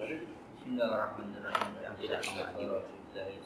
Bismillahirrahmanirrahim. Yang tidak mengaji. Bismillahirrahmanirrahim.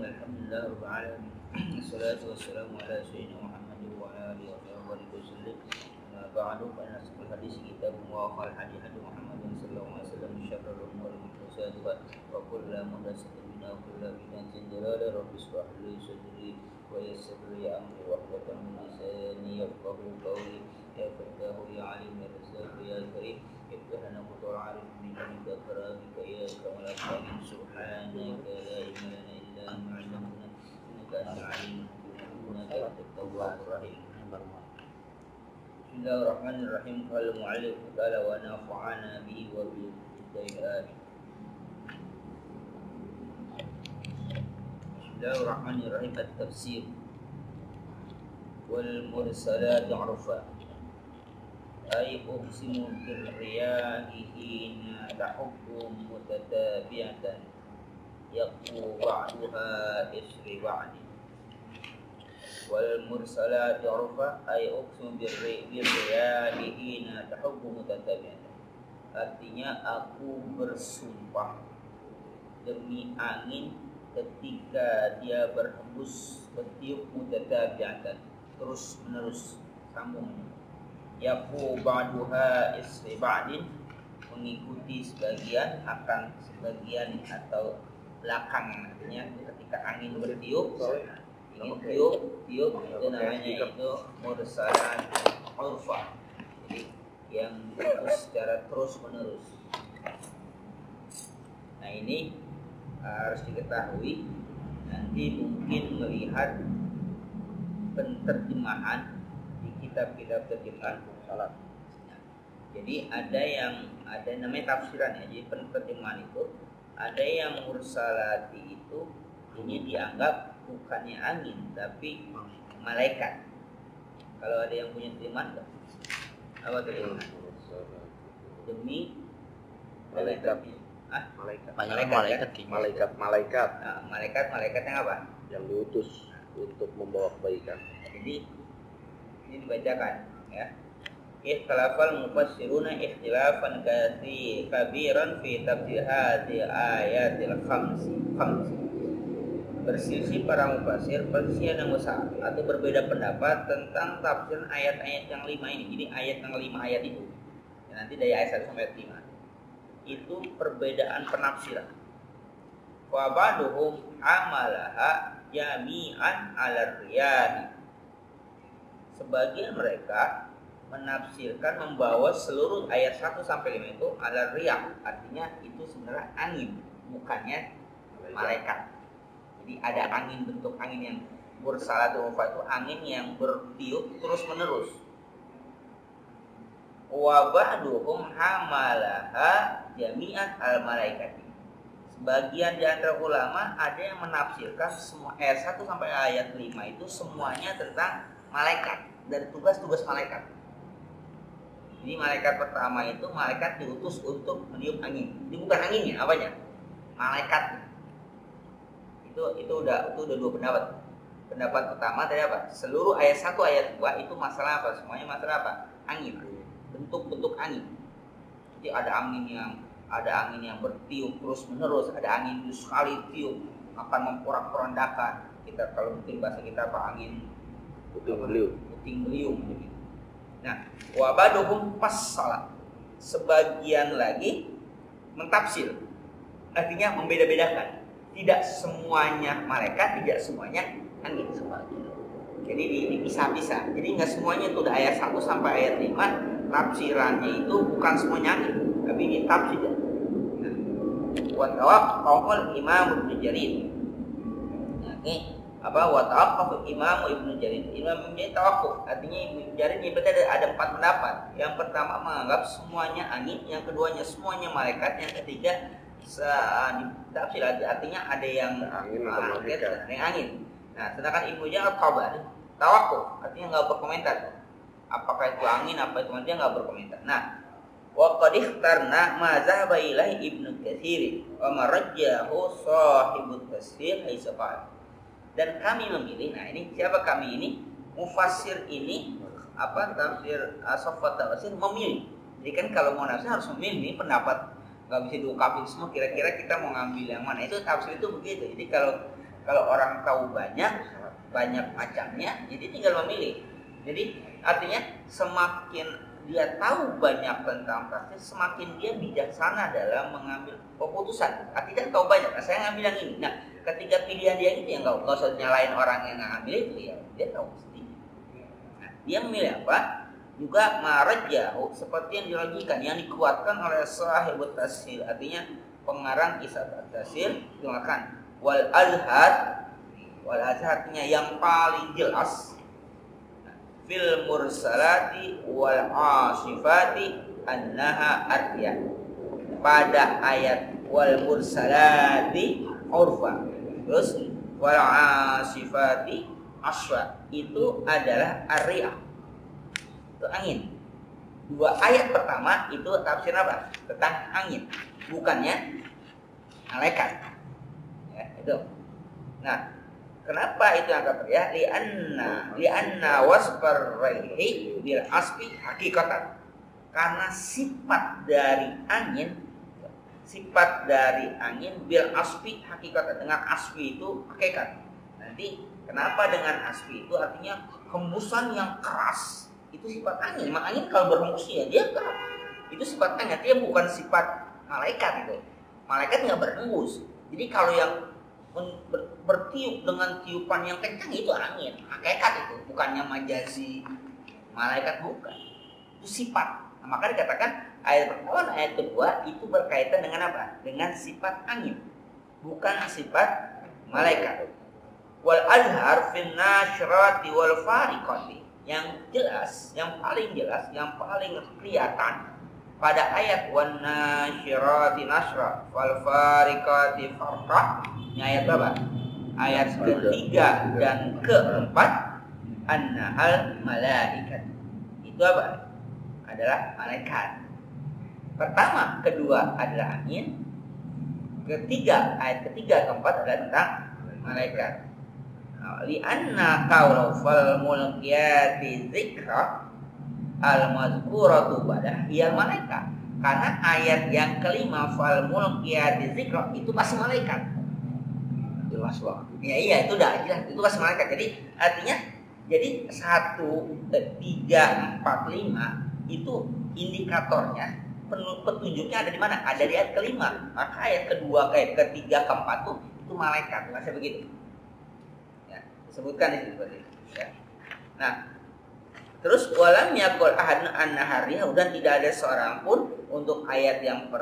Alhamdulillahirabbil alamin. Wassalatu wassalamu ala sayyidina Muhammad wa ala alihi wa sahbihi wasallam. Amma ba'du fa inna asqal hadis kitabullah wa khairal hadi Muhammadin sallallahu alaihi wasallam syarrul umuri muhdatsatuha wa kullu muhdatsatin bid'ah wa kullu bid'atin dalalah. Rabbi ishrah li sadri wa yassir li amri wahlul 'uqdatam min lisani yafqahu qawli. Ya Fattahu ya Alim ya Razzaq ya Karim. Iftahna qutul arif min indika karamika ya kamal qadim subhanaka la ilma lana illa ma 'allamtana innaka antal alim innaka antat tawwabur rahim. Bismillahirrahmanirrahim. Qala mu'allif ta'ala wa nafa'ana bihi wa bil hidayah. Bismillahirrahmanirrahim. At-tafsir wal mursalat 'urfa ay uqsimu bil riyahi hina tahukkum mutatabi'atan yaqu ba'daha isri ba'di wal mursalat 'urfa ay uqsimu bil riyahi hina tahukkum mutatabi'atan. Artinya aku bersumpah demi angin ketika dia berhembus bertiup mutatabi'atan terus menerus sambung. Yaqu ba'daha isri ba'din, mengikuti sebagian akan sebagian atau belakang. Artinya ketika angin bertiup, ingin tiup itu namanya itu mursalat 'urfa. Jadi yang terus secara terus menerus. Nah ini harus diketahui. Nanti mungkin melihat penterjemahan di kitab-kitab terjemahan salat. Jadi ada namanya tafsiran ya. Jadi penterjemahan itu ada yang mursalati itu ini dianggap bukannya angin tapi malaikat. Kalau ada yang punya terjemahan apa terjemahan? Demi Malaikat. Malaikat. Nah, malaikat yang apa? Yang diutus untuk membawa kebaikan. Jadi ini dibacakan ya. Ikhtilafal mufassiruna ikhtilafan kabiran fi tafsir hadhihi ayatil khamsi. Berselisih para mufassir perselisihan yang besar atau berbeda pendapat tentang tafsir ayat-ayat yang 5 ini. Jadi ayat yang 5 ayat itu. Ya, nanti dari ayat 1 sampai 5. Itu perbedaan penafsiran. Wa ba'duhum amalaha jami'an 'ala riyadi. Sebagian mereka menafsirkan membawa seluruh ayat 1 sampai 5 itu ala riyah, artinya itu sebenarnya angin, bukannya malaikat. Jadi ada angin, bentuk angin yang mursalatun itu angin yang bertiup terus menerus. Wa ba'duhum hamalaha jami'an al malaikati. Sebagian di antara ulama ada yang menafsirkan semua ayat 1 sampai ayat 5 itu semuanya tentang malaikat dan tugas-tugas malaikat. Jadi malaikat pertama itu malaikat diutus untuk meniup angin. Ini bukan anginnya, apanya? Malaikat. Itu udah dua pendapat. Pendapat pertama tadi apa? Seluruh ayat 1 ayat 2 itu masalah apa? Semuanya masalah apa? Angin. Bentuk-bentuk angin. Jadi ada angin yang bertiup terus menerus, ada angin yang sekali tiup akan memporak-porandakan. Kita kalau mungkin bahasa kita apa? Angin puting beliung begitu. Nah, wabaduhum pas salat. Sebagian lagi mentafsir. Artinya membeda-bedakan. Tidak semuanya malaikat, tidak semuanya angin. Jadi dipisah-pisah. Jadi nggak semuanya itu dari ayat 1 sampai ayat 5 tafsirannya itu bukan semuanya angin, tapi ditafsir. Wa tawaqqafal Imam Ibnu Jarir. Nah, ini apa wa tawaqqaf Imam Ibnu Jarir. Imam ini tawaqquf, artinya Ibnu Jarir ini ada 4 pendapat. Yang pertama menganggap semuanya angin, yang keduanya semuanya malaikat, yang ketiga tafsir artinya ada yang angin atau malaikat, ada yang angin. Nah, sedangkan Ibnu Jarir Tabari tawakuf, artinya nggak berkomentar. Apakah itu angin, apa itu dia nggak berkomentar. Nah, wa qad ikhtarna ma zahaba ilaihi Ibnu Katsir wa marajjahu shahibut tafsir haitsu qala. Dan kami memilih, nah ini siapa kami ini? Mufassir ini apa tafsir Safat tafsir memilih. Jadi kan kalau mau nafsir harus memilih, ini pendapat nggak bisa diungkapin semua. Kira-kira kita mau ngambil yang mana? Itu tafsir itu begitu. Jadi kalau orang tahu banyak macamnya, jadi tinggal memilih. Jadi artinya semakin dia tahu banyak tentang tafsir, semakin dia bijaksana dalam mengambil keputusan. Artinya tahu banyak, nah, saya ngambil yang ini. Nah, ketika pilihan dia itu yang nggak usah nyalain orang yang ngambil itu, ya dia tahu sendiri. Nah, dia memilih apa? Juga marajjahu, seperti yang dirajikan, yang dikuatkan oleh sahibut tafsir, artinya pengarang kisah tafsir, mengatakan wal azhar artinya yang paling jelas fil mursalati wal asifati annaha artiyah. Pada ayat wal mursalati urfa, terus wal asifati aswa, itu adalah ariyah, itu angin. 2 ayat pertama itu tafsir apa? Tentang angin, bukannya malaikat. Ya, itu. Nah, kenapa itu angkat ya? Lianna wasfar raihi bil asfi hakikatan. Karena sifat dari angin bil asfi hakikatan, dengan asfi itu hakikat. Nanti kenapa dengan asfi itu artinya hembusan yang keras. Itu sifat angin. Memang angin kalau berhembus ya dia keras. Itu sifat angin, dia bukan sifat malaikat itu. Malaikat nggak berhembus. Jadi kalau yang bertiup dengan tiupan yang kencang itu angin, hakikat itu, bukannya majazi malaikat, bukan. Itu sifat. Nah, maka dikatakan ayat pertama dan ayat kedua itu berkaitan dengan apa? Dengan sifat angin, bukan sifat malaikat. Wal azhar fin nasyrati wal fariqati, yang jelas, yang paling kelihatan pada ayat wan nasyirati nasra wal fariqati farqa. Ini ayat berapa? Ayat ketiga dan keempat. Annahal malaikat, itu apa? Adalah malaikat. Pertama, kedua adalah angin. Ayat ketiga keempat adalah tentang malaikat. Lianna qawla fal mulkiyati dzikra al mazkuratu badah ya malaikat. Karena ayat yang kelima fal mulkiyati dzikra itu pasti malaikat. Jelas banget. Ya iya, itu udah jelas, itu pasti malaikat. Jadi artinya 1, 3, 4, 5 itu indikatornya, petunjuknya ada di mana? Ada di ayat kelima. Maka ayat kedua, ayat ketiga, keempat itu malaikat. Masih begitu. Ya, disebutkan di situ. Ya. Nah, terus walam yakul ahadun an-nahariyah, dan tidak ada seorang pun untuk ayat yang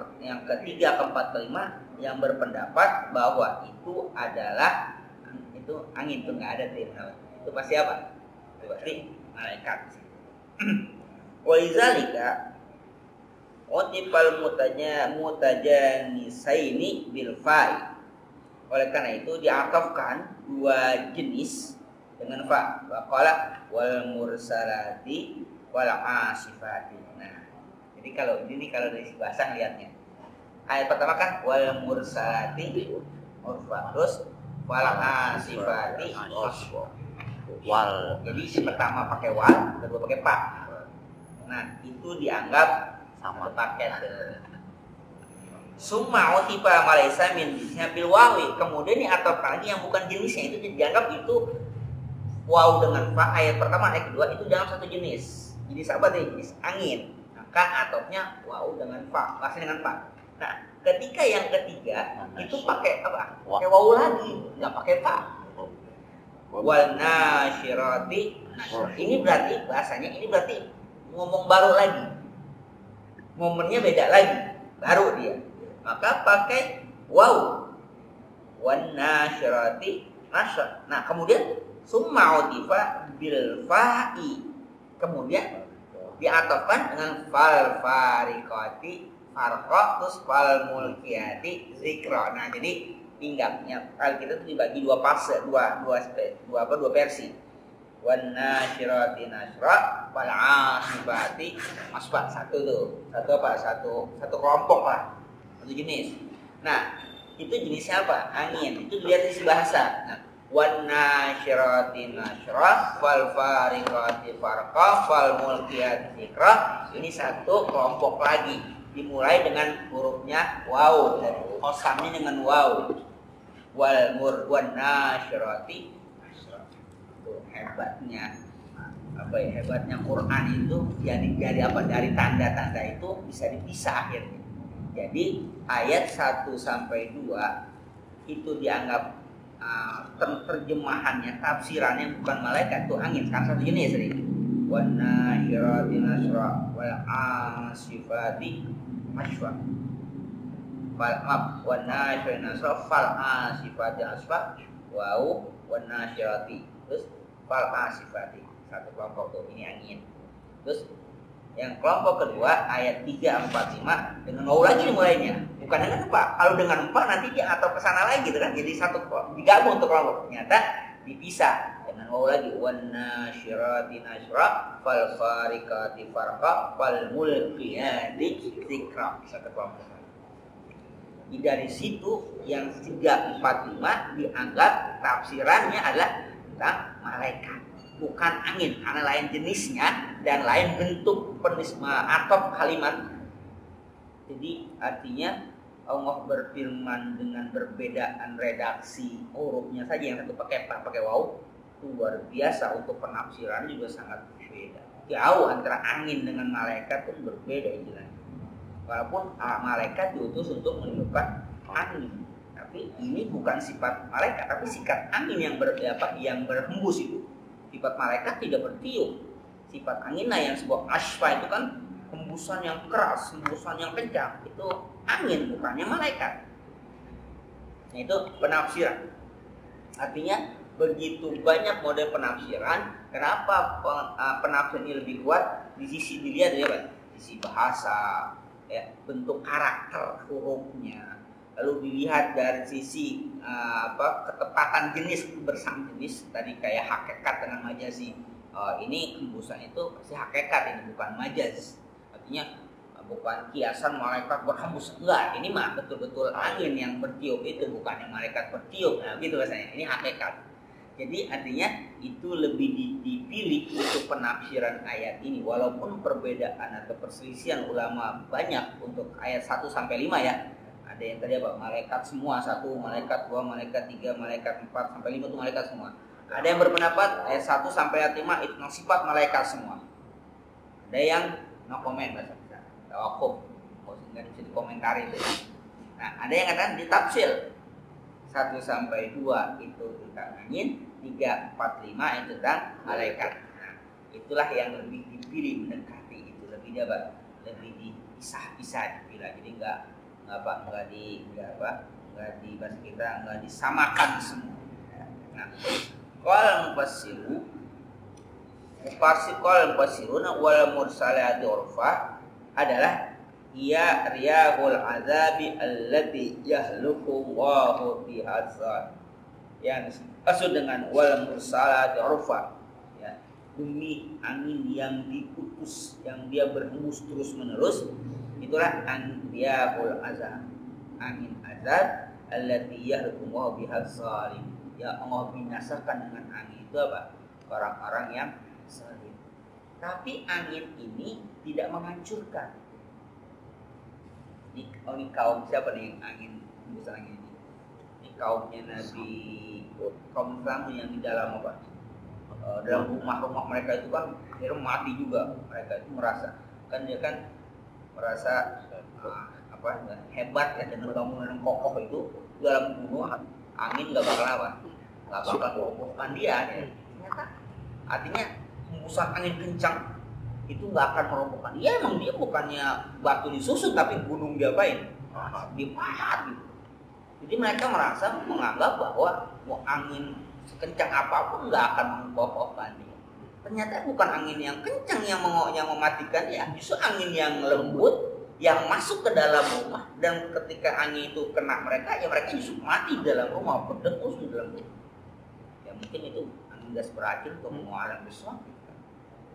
ketiga, keempat, kelima yang berpendapat bahwa itu adalah angin, itu nggak ada tim. Itu pasti apa? Itu pasti malaikat. Walizalika utipal mutajanisaini bil fa'i. Oleh karena itu diatofkan 2 jenis dengan fa. Waqala wal mursalati wal asifati. Nah, jadi kalau dari bahasa lihatnya. Ayat pertama kan wal mursalati urfa, terus wal asifati aswa. Wal. Jadi pertama pakai wal, kedua pakai pa. Nah, itu dianggap sama paket. Summa utiba malaisa min jenisnya bil wawi. Kemudian diatofkan lagi yang bukan jenisnya, itu dianggap itu waw dengan fa. Ayat pertama, ayat kedua itu dalam satu jenis. Jenis apa tadi? Jenis angin. Maka atofnya waw dengan fa, masih dengan fa. Nah, ketika yang ketiga itu pakai apa? Pakai waw lagi, nggak pakai fa. Wal nasyirati. Ini berarti bahasanya ini berarti ngomong baru lagi. Momennya beda lagi, baru dia. Maka pakai waw. Wan nasyirati nashr. Nah, kemudian summa utifa bil fa'i. Kemudian diatofkan dengan fal fariqati farqa terus fal mulkiyati zikra. Nah, jadi tinggalnya kalau kita tuh dibagi dua fase, dua versi. Wan nasyirati nashra wal asifati asfa. Satu tuh. Satu kelompok lah. Satu jenis. Nah, itu jenisnya apa? Angin. Itu dilihat di bahasa. Nah, wan nasyirati nashra fal fariqati farqa fal mulkiyati zikra. Ini satu kelompok lagi, dimulai dengan hurufnya waw, khosamnya dengan waw. Wan nasyirati. Itu hebatnya hebatnya Quran itu jadi apa, dari tanda-tanda itu bisa dipisah akhirnya. Jadi ayat 1 sampai 2 itu dianggap terjemahannya, tafsirannya bukan malaikat, itu angin. Kan satu jenis tadi. Wan nasyirati nashra wal asifati ashfa. Wan nasyirati nashra fal asifati ashfa. Wow, wan nasyirati. Terus fal asifati. Satu kelompok tuh, ini angin. Terus yang kelompok kedua ayat 3, 4, 5 dengan waw lagi mulainya. Bukan dengan empat. Kalau dengan empat nanti dia atau ke sana lagi gitu kan. Jadi satu digabung untuk kelompok. Ternyata dipisah dengan waw lagi. Wan nasyirati nashra fal fariqati farqa fal mulkiyati zikra. Satu kelompok. Dari situ yang 3, 4, 5 dianggap tafsirannya adalah tentang malaikat, bukan angin, karena lain jenisnya dan lain bentuk atop kalimat. Jadi artinya Allah berfirman dengan perbedaan redaksi hurufnya saja, yang satu pakai fa, pakai waw, itu luar biasa. Untuk penafsiran juga sangat berbeda. Jauh antara angin dengan malaikat pun berbeda istilahnya. Walaupun malaikat diutus untuk meniupkan angin, tapi ini bukan sifat malaikat, tapi sifat angin yang berhembus itu. Sifat malaikat tidak bertiup. Sifat angin yang sebuah asfa itu kan hembusan yang keras, hembusan yang kencang. Itu angin, bukannya malaikat. Nah, itu penafsiran. Artinya begitu banyak mode penafsiran. Kenapa penafsiran ini lebih kuat? Di sisi dilihat ya, Pak. Sisi bahasa, ya, bentuk karakter hurufnya. Lalu dilihat dari sisi ketepatan jenis bersama jenis. Tadi kayak hakikat dengan majazi. Ini hembusan itu pasti hakikat, ini bukan majaz. Artinya bukan kiasan malaikat berhembus, enggak. Ini mah betul-betul angin yang bertiup, itu bukan yang malaikat bertiup. Nah, gitu rasanya. Ini hakikat. Jadi artinya itu lebih dipilih untuk penafsiran ayat ini, walaupun perbedaan atau perselisihan ulama banyak untuk ayat 1 sampai 5 ya. Ada yang tadi apa? Malaikat semua, 1, malaikat 2, malaikat 3, malaikat 4 sampai 5 itu malaikat semua. Ada yang berpendapat ayat 1 sampai ayat 5 itu sifat malaikat semua. Ada yang no comment, bahasa kita tawakuf, nggak bisa dikomentari itu. Nah, ada yang katakan ditafsir 1 sampai 2 itu tentang angin, 3, 4, 5 itu tentang malaikat. Nah, itulah yang lebih dipilih mendekati itu, lebih dipisah-pisah dipilah. Jadi nggak disamakan semua. Nah, qala mufassiruna wal mursalati urfa adalah ia riyahul azabi allati yahluku Allahu bihadzal. Yang maksud dengan wal mursalati urfa, ya, demi angin yang diputus, yang dia berhembus terus menerus, itulah riyahul azab, angin azab allati yahluku Allahu bihadzal. Ya, Allah binasakan dengan angin itu apa? Orang-orang yang zalim. Tapi angin ini tidak menghancurkan. Ini kaum siapa nih angin hembusan angin ini? Ini kaumnya Nabi, kaum Islam yang di dalam apa? Dalam rumah-rumah mereka itu kan mati juga. Mereka itu merasa hebat ya, dengan bangunan yang kokoh itu dalam gunung, angin nggak bakal apa, nggak bakal merobohkan dia. Ya. Ternyata artinya hembusan angin kencang itu nggak akan merobohkan dia. Emang dia bukannya batu disusut tapi gunung diapain, dipahat gitu. Jadi mereka menganggap bahwa angin sekencang apapun nggak akan mengokohkan dia. Ternyata bukan angin yang kencang yang mematikan dia, justru angin yang lembut yang masuk ke dalam rumah, dan ketika angin itu kena mereka, ya mereka justru mati di dalam rumah, berdengus di dalam rumah. Ya mungkin itu angin gas beracun untuk mengualang sesuatu.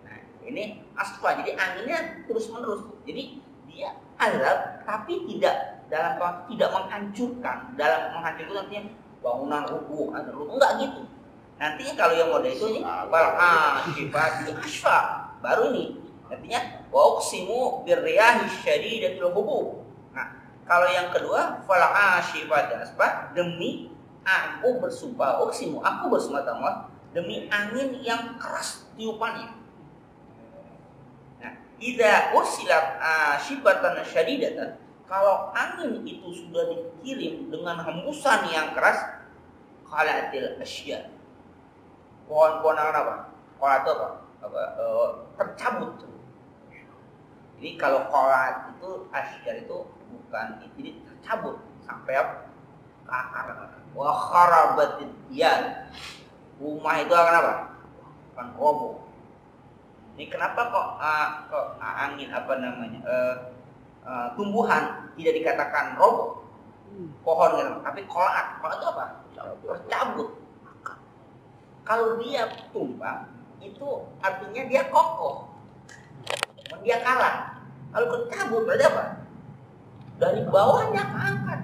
Nah ini asfa, jadi anginnya terus menerus. Jadi dia azab, tapi tidak dalam tidak menghancurkan. Dalam menghancurkan artinya bangunan rubuh, enggak gitu. Nantinya kalau yang model itu ini sifat asfa baru ini. Artinya waqsimu birriyahi syadidatil hubub. Nah, kalau yang kedua fala asifat asfa, demi aku bersumpah, uqsimu aku bersumpah demi angin yang keras tiupannya. Nah, idza ursilat asifatan syadidatan, kalau angin itu sudah dikirim dengan hembusan yang keras, qalatil asya. Pohon-pohon apa? Qalat apa? Tercabut. Jadi kalau qalat itu asya itu bukan, jadi tercabut sampai ke akar. Wa kharabatid diyar. Rumah itu akan apa? Akan roboh. Ini kenapa kok angin apa namanya? Tumbuhan tidak dikatakan roboh, pohon gitu, tapi qalat. Qalat itu apa? Tercabut. Kalau dia tumbang itu artinya dia kokoh, dia kalah. Kalau tercabut berarti apa? Dari bawahnya keangkat.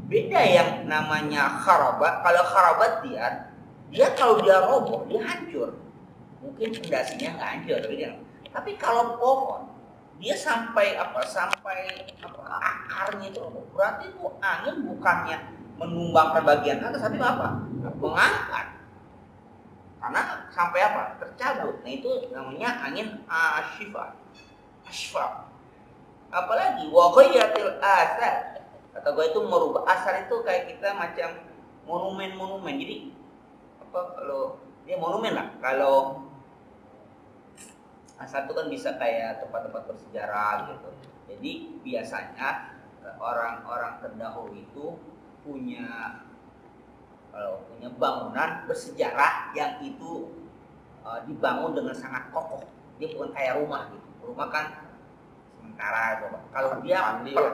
Beda yang namanya kharabat. Kalau kharabat dia kalau dia roboh dia hancur. Mungkin fondasinya nggak hancur, tapi kalau pohon dia sampai akarnya itu roboh. Berarti itu angin bukannya menumbangkan bagian atas, tapi apa? Mengangkat. Karena sampai apa? Tercabut. Nah itu namanya angin asyifa. Asyifa. Apalagi waqayatil asar. Kata gue itu merubah. Asar itu kayak kita macam monumen-monumen. Jadi apa kalau dia monumen lah. Kalau asar itu kan bisa kayak tempat-tempat bersejarah gitu. Jadi biasanya orang-orang terdahulu itu punya bangunan bersejarah yang itu dibangun dengan sangat kokoh. Dia bukan kayak rumah gitu. Rumah kan sementara gitu. Kalau dia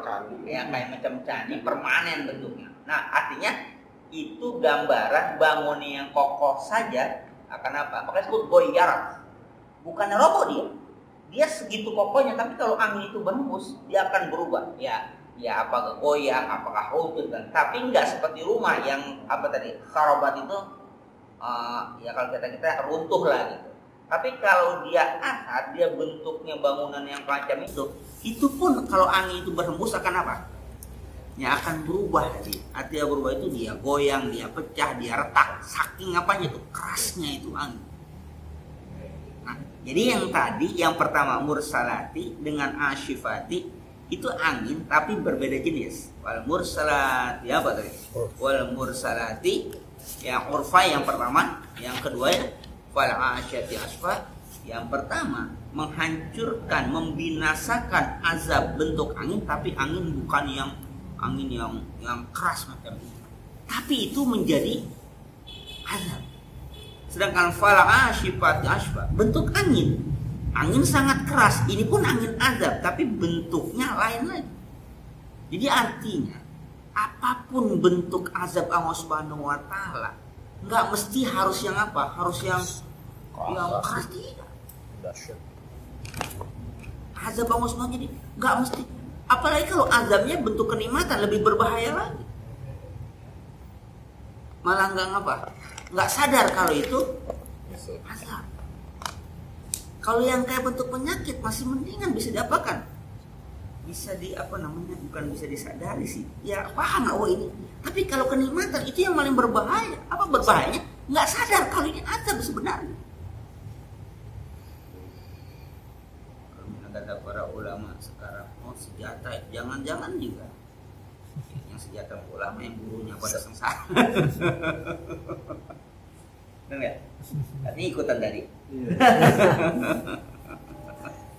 candi. Ya kayak macam candi permanen bentuknya. Nah artinya itu gambaran bangunan yang kokoh saja akan apa? Makanya disebut goyar. Bukan roboh dia. Dia segitu kokohnya, tapi kalau angin itu berhembus dia akan berubah. Ya apakah goyang, apakah runtuh kan. Tapi enggak seperti rumah yang apa tadi, kharabat itu ya kalau kita runtuh lah gitu. Tapi kalau dia asat, dia bentuknya bangunan yang macam itu pun kalau angin itu berhembus akan apa? Ya akan berubah. Artinya berubah itu dia goyang, dia pecah, dia retak. Saking apanya itu kerasnya itu angin. Nah, jadi yang pertama mursalati dengan asyifati itu angin tapi berbeda jenis. Wal mursalati apa tadi? Wal mursalati yang urfa yang pertama, yang kedua ya wal asyati asfa. Yang pertama menghancurkan, membinasakan azab bentuk angin, tapi angin bukan yang keras macam itu. Tapi itu menjadi azab. Sedangkan fal asyifati asfa bentuk angin sangat keras, ini pun angin azab, tapi bentuknya lain lagi. Jadi artinya apapun bentuk azab Allah Subhanahu wa taala, nggak mesti harus yang apa? Harus yang keras tidak. Azab Allah Subhanahu jadi nggak mesti. Apalagi kalau azabnya bentuk kenikmatan, lebih berbahaya lagi. Malah nggak sadar kalau itu azab. Kalau yang kayak bentuk penyakit masih mendingan bisa diapakan? Bisa bukan bisa disadari sih. Ya paham lah ini. Tapi kalau kenikmatan itu yang paling berbahaya. Apa berbahayanya? Nggak sadar kalau ini azab sebenarnya. Kalau kata para ulama sekarang, sejahtera, jangan-jangan juga yang sejahtera ulama yang burunya pada sengsara. Benar ya? Artinya ikutan tadi.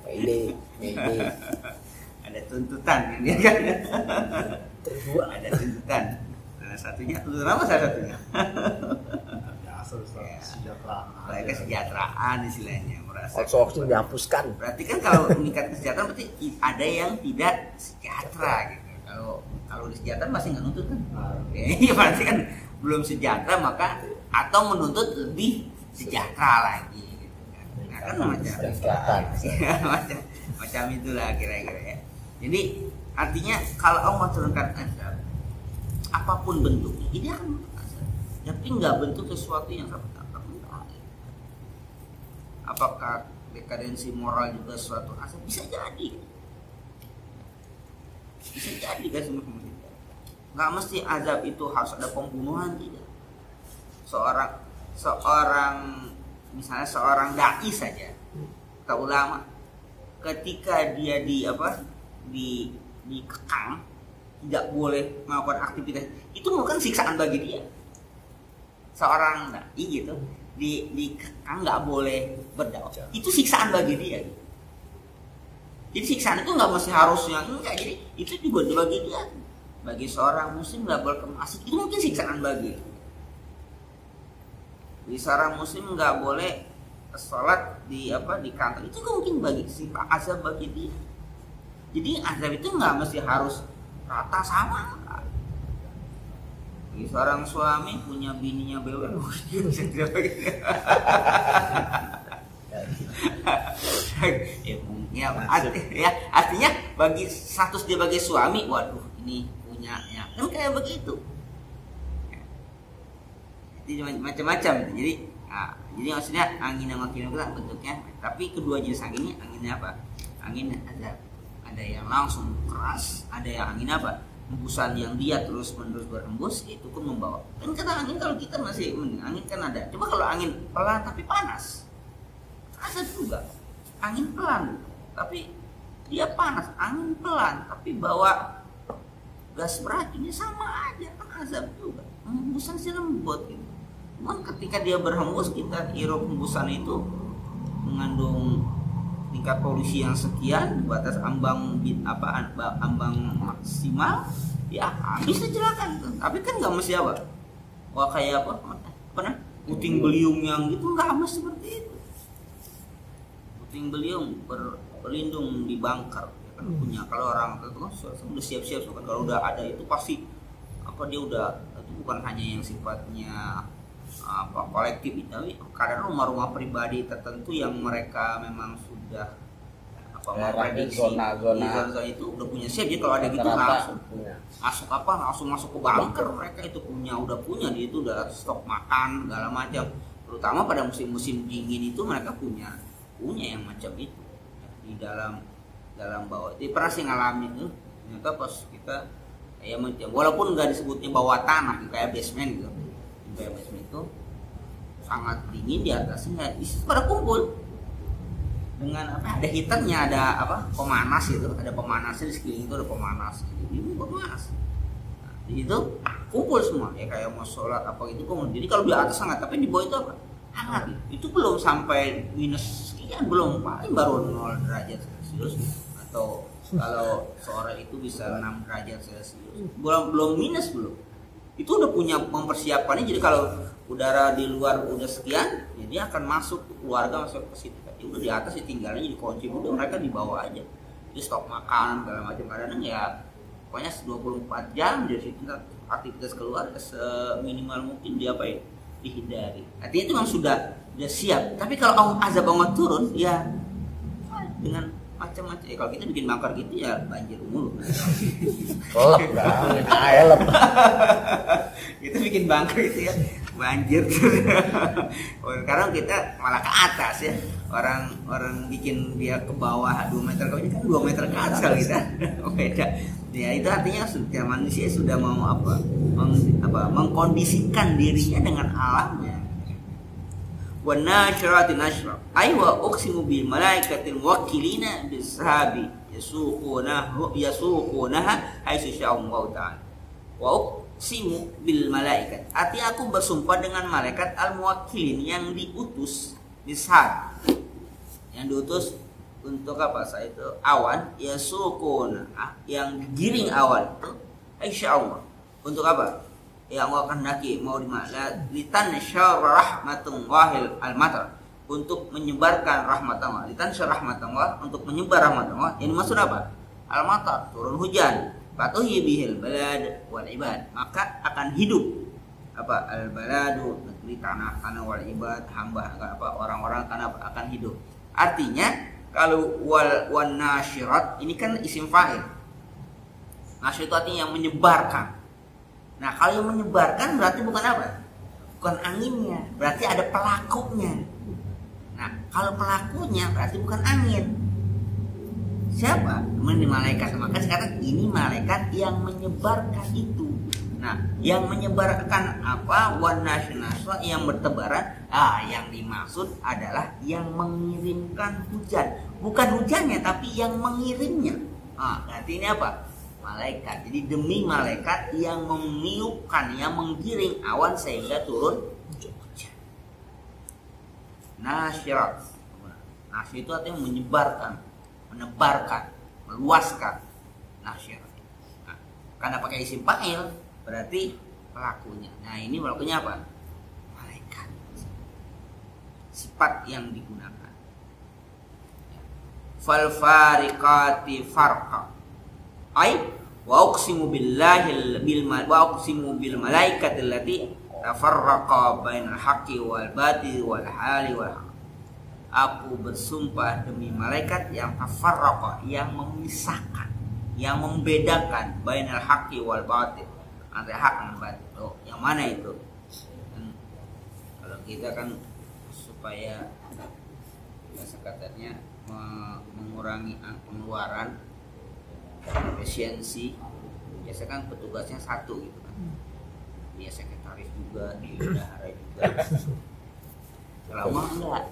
Ini Ada tuntutan yang dia kan. Kedua Ada tuntutan. Salah satunya tuntutan apa salah satunya? Ya, kesejahteraan. Kayak kesejahteraan istilahnya merasa. outsourcing dihapuskan. Berarti kan kalau meningkat kesejahteraan berarti ada yang tidak sejahtera gitu. Kalau di sejahtera masih nggak nuntut kan? Iya berarti kan belum sejahtera maka atau menuntut lebih sejahtera lagi gitu kan. Nah kan macam itulah kira-kira ya. Jadi artinya kalau Allah turunkan azab apapun bentuknya ini akan bentuk azab. Tapi nggak bentuk sesuatu yang sangat terkenal. Apakah dekadensi moral juga suatu azab? Bisa jadi kan semua. Nggak mesti azab itu harus ada pembunuhan, tidak. Misalnya seorang dai saja atau ulama ketika dia dikekang tidak boleh melakukan aktivitas itu bukan siksaan bagi dia. Seorang dai gitu dikekang nggak boleh berdakwah itu siksaan bagi dia. Jadi siksaan itu nggak mesti harus yang enggak, jadi itu juga bagi dia. Bagi seorang muslim nggak boleh kemasik itu mungkin siksaan bagi. Di seorang muslim nggak boleh sholat di kantor itu juga mungkin bagi sifat azab bagi dia. Jadi azab itu nggak mesti harus rata sama. Bagi seorang suami punya bininya bewel, artinya bagi status dia bagi suami, waduh ini punyanya kan kayak begitu. Jadi macam-macam. Jadi maksudnya angin yang makin besar bentuknya. Tapi kedua jenis anginnya anginnya apa? Angin azab. Ada yang langsung keras, ada yang angin apa? Hembusan yang dia terus menerus berhembus itu pun membawa. Kan kata angin kalau kita masih angin kan ada. Coba kalau angin pelan tapi panas, azab juga. Angin pelan tapi dia panas, angin pelan tapi bawa gas beracunnya sama aja kan azab juga. Hembusan sih lembut gitu. Cuman ketika dia berhembus kita hirup hembusan itu mengandung tingkat polusi yang sekian batas ambang maksimal ya habis kecelakaan tuh. Tapi kan nggak mesti apa wah kayak apa puting beliung yang gitu nggak mesti seperti itu. Puting beliung berlindung di bunker ya kan punya kalau orang itu udah siap-siap kan kalau udah ada itu pasti dia udah itu bukan hanya yang sifatnya kolektif tapi kadang rumah-rumah pribadi tertentu yang mereka memang sudah memprediksi zona itu udah punya siap. Jadi kalau ada gitu langsung masuk ke bunker mereka itu udah punya dia itu udah stok makan segala macam. Terutama pada musim-musim dingin itu mereka punya yang macam itu di dalam bawah. Jadi pernah sih ngalamin itu ternyata pas kita kayak macam walaupun nggak disebutnya bawah tanah kayak basement gitu. Kayak basement itu sangat dingin di atasnya pada kumpul dengan ada heaternya ada pemanas itu ada pemanasnya di sekeliling itu ada pemanas ini pemanas di situ kumpul semua ya kayak mau sholat gitu jadi kalau di atas hangat tapi di bawah itu hangat itu belum sampai minus sekian belum paling baru 0 derajat celcius atau kalau sore itu bisa 6 derajat celcius belum minus belum itu udah punya mempersiapkannya. Jadi kalau udara di luar udah sekian ya dia akan masuk keluarga masuk ke situ tapi udah di atas ditinggalnya jadi kunci udah mereka di bawah aja jadi stok makan segala macam kadang ya pokoknya 24 jam dari situ aktivitas keluar seminimal mungkin dia dihindari. Artinya itu memang sudah siap. Tapi kalau azab Allah turun ya dengan macam-macam kalau kita bikin bunker gitu ya banjir mulu. Lep lep. Kita bikin bunker itu ya banjir. Sekarang kita malah ke atas ya. Orang bikin dia ke bawah 2 meter kalau ini kan 2 meter ke atas kalau kita. Beda. Ya itu artinya sudah manusia sudah mau mengkondisikan dirinya dengan alamnya. Wa nasyirati nashra ay wa uqsimu bil malaikatil muwakkilina bis sahabi yasuqunaha haitsu sya'allahu ta'ala. Wa uqsimu bil malaikat. Artinya aku bersumpah dengan malaikat al-muwakkilin yang diutus di saat yang diutus untuk apa? Saya itu awan yasuquna yang giring awan itu insyaallah. Untuk apa? Yang Allah kehendaki mau di mana? Litansyar rahmatullahil al-matar, untuk menyebarkan rahmat Allah. Litansyar rahmatullah, untuk menyebar rahmat Allah. Ini maksud apa? Al-matar, turun hujan. Fatuhi bihil balad wal ibad, maka akan hidup apa? Al-baladu, negeri tanah wal ibad, hamba apa? Orang-orang akan hidup. Artinya kalau wan nasyirat ini kan isim fa'il. Nasyir itu artinya yang menyebarkan. Nah, kalau yang menyebarkan berarti bukan apa? Bukan anginnya, berarti ada pelakunya. Nah, kalau pelakunya berarti bukan angin. Siapa? Ini malaikat. Maka sekarang ini malaikat yang menyebarkan itu. Nah, yang menyebarkan apa? Wan nasyra yang bertebaran. Yang dimaksud adalah yang mengirimkan hujan. Bukan hujannya, tapi yang mengirimnya. Berarti ini apa? Malaikat. Jadi demi malaikat yang meniupkan, yang menggiring awan sehingga turun hujan. Nasyirat. Nasyir itu artinya menyebarkan, menebarkan, meluaskan. Nasyirat. Nah, karena pakai isim fa'il berarti pelakunya. Nah, ini pelakunya apa? Malaikat. Sifat yang digunakan. Fal fariqati farqa. Wa uqsimu billahi wa uqsimu bil malaikati allati tafarraqa bainal haqqi wal batil wal hali wal haq. Aku bersumpah demi malaikat yang tafarraqa, yang memisahkan, yang membedakan bainal haqqi wal batil, antara hak dan batil. Yang mana itu? Kalau kita kan supaya bahasa katanya mengurangi pengeluaran, efisiensi, biasa kan petugasnya satu gitu kan, dia sekretaris juga, dia bendahara juga. Selama enggak,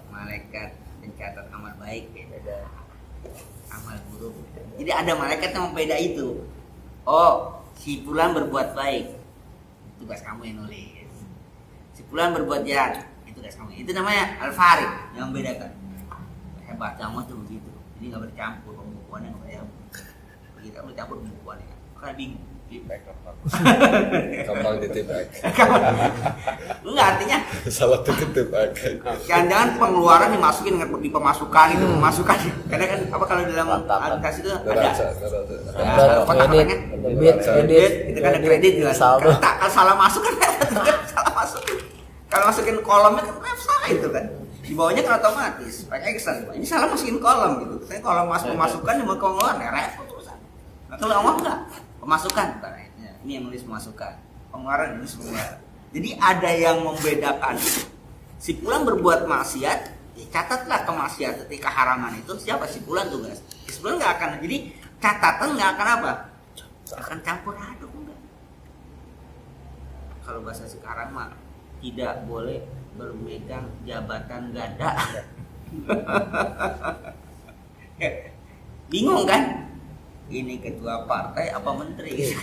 malaikat pencatat amal baik beda, amal buruk. Jadi ada malaikat yang membeda itu. Oh, si fulan berbuat baik, tugas kamu yang nulis. Si fulan berbuat jahat, itu tugas kamu. Itu namanya al-fariq, yang membedakan. Hebat kamu tuh begitu. Jadi nggak bercampur pembukuannya, nggak bercampur. Begitu kamu bercampur pembukuannya, karena bingung. Gampang ditebak. Enggak, artinya Salah ditebak. jangan-jangan pengeluaran dimasukin dengan di pemasukan itu, pemasukan. Karena kan apa kalau dalam aplikasi itu ada. Kredit, itu kan ada kredit juga. Kalau salah masuk kan salah masuk. Kalau masukin kolomnya kan salah itu kan. Di bawahnya kan otomatis. Pakai Excel. Ini salah masukin kolom gitu. Tapi kalau pemasukan mau pengeluaran ya repot urusan. Nah, kalau ngomong enggak pemasukan, ini yang nulis pemasukan, pengeluaran ini semua. Jadi ada yang membedakan. Si fulan berbuat maksiat, ya catatlah kemaksiatan, keharaman itu siapa? Si fulan tugas. Si fulan nggak akan, jadi catatan nggak akan apa? Akan campur aduk enggak. Kalau bahasa sekarang mah tidak boleh bermegang jabatan ganda. Bingung kan? Ini ketua partai apa menteri?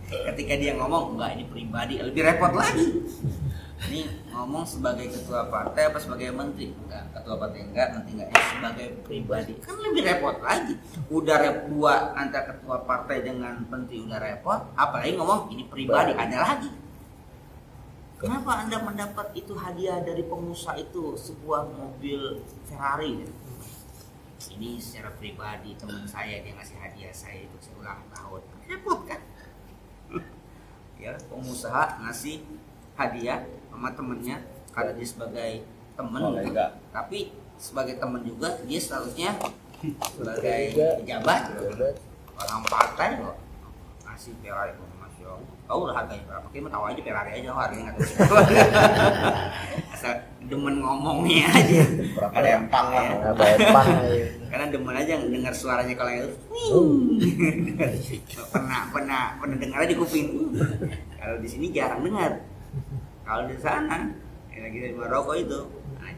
Ketika dia ngomong enggak, ini pribadi, lebih repot lagi. Ini ngomong sebagai ketua partai apa sebagai menteri? Enggak, ketua partai enggak, menteri enggak, ini sebagai pribadi. Kan lebih repot lagi. Udah dua antara ketua partai dengan menteri udah repot, apalagi ngomong ini pribadi, ada lagi. Kenapa Anda mendapat itu hadiah dari pengusaha itu sebuah mobil Ferrari? Ini secara pribadi teman saya, dia ngasih hadiah saya itu ulang tahun. Repot kan? Ya, pengusaha ngasih hadiah sama temennya karena dia sebagai teman, tapi sebagai teman juga dia seharusnya sebagai pejabat, orang partai kok ngasih Ferrari. Masya Allah, tahu lah harganya berapa? Kita tahu aja Ferrari aja harganya nggak tahu. Asal demen ngomongnya aja. Ada yang pang ya. Karena demen aja dengar suaranya kalau itu. pernah dengar di kuping. Kalau di sini jarang dengar. Kalau di sana lagi di Maroko itu,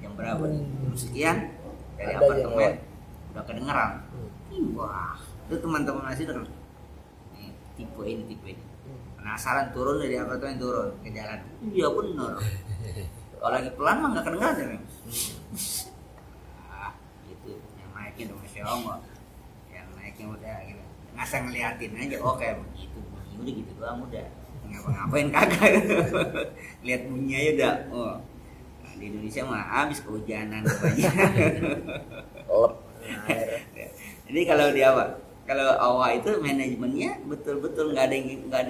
jam berapa? Jam sekian dari apartemen udah kedengeran. Wah, itu teman-teman masih dengar. Nih, tipe ini. Penasaran turun dari apartemen turun ke jalan. Iya benar. Kalau lagi pelan mah nggak kedengeran ya. Gitu. Yang naikin udah Masya Allah. Yang naikin udah gitu. Ngasih ngeliatin aja. Oh kayak begitu. Udah gitu doang udah. Ngapa-ngapain kagak. Lihat bunyi aja udah. Oh. Nah, di Indonesia mah habis kehujanan Lep. Jadi kalau di apa? Kalau awal itu manajemennya betul-betul nggak ada yang nggak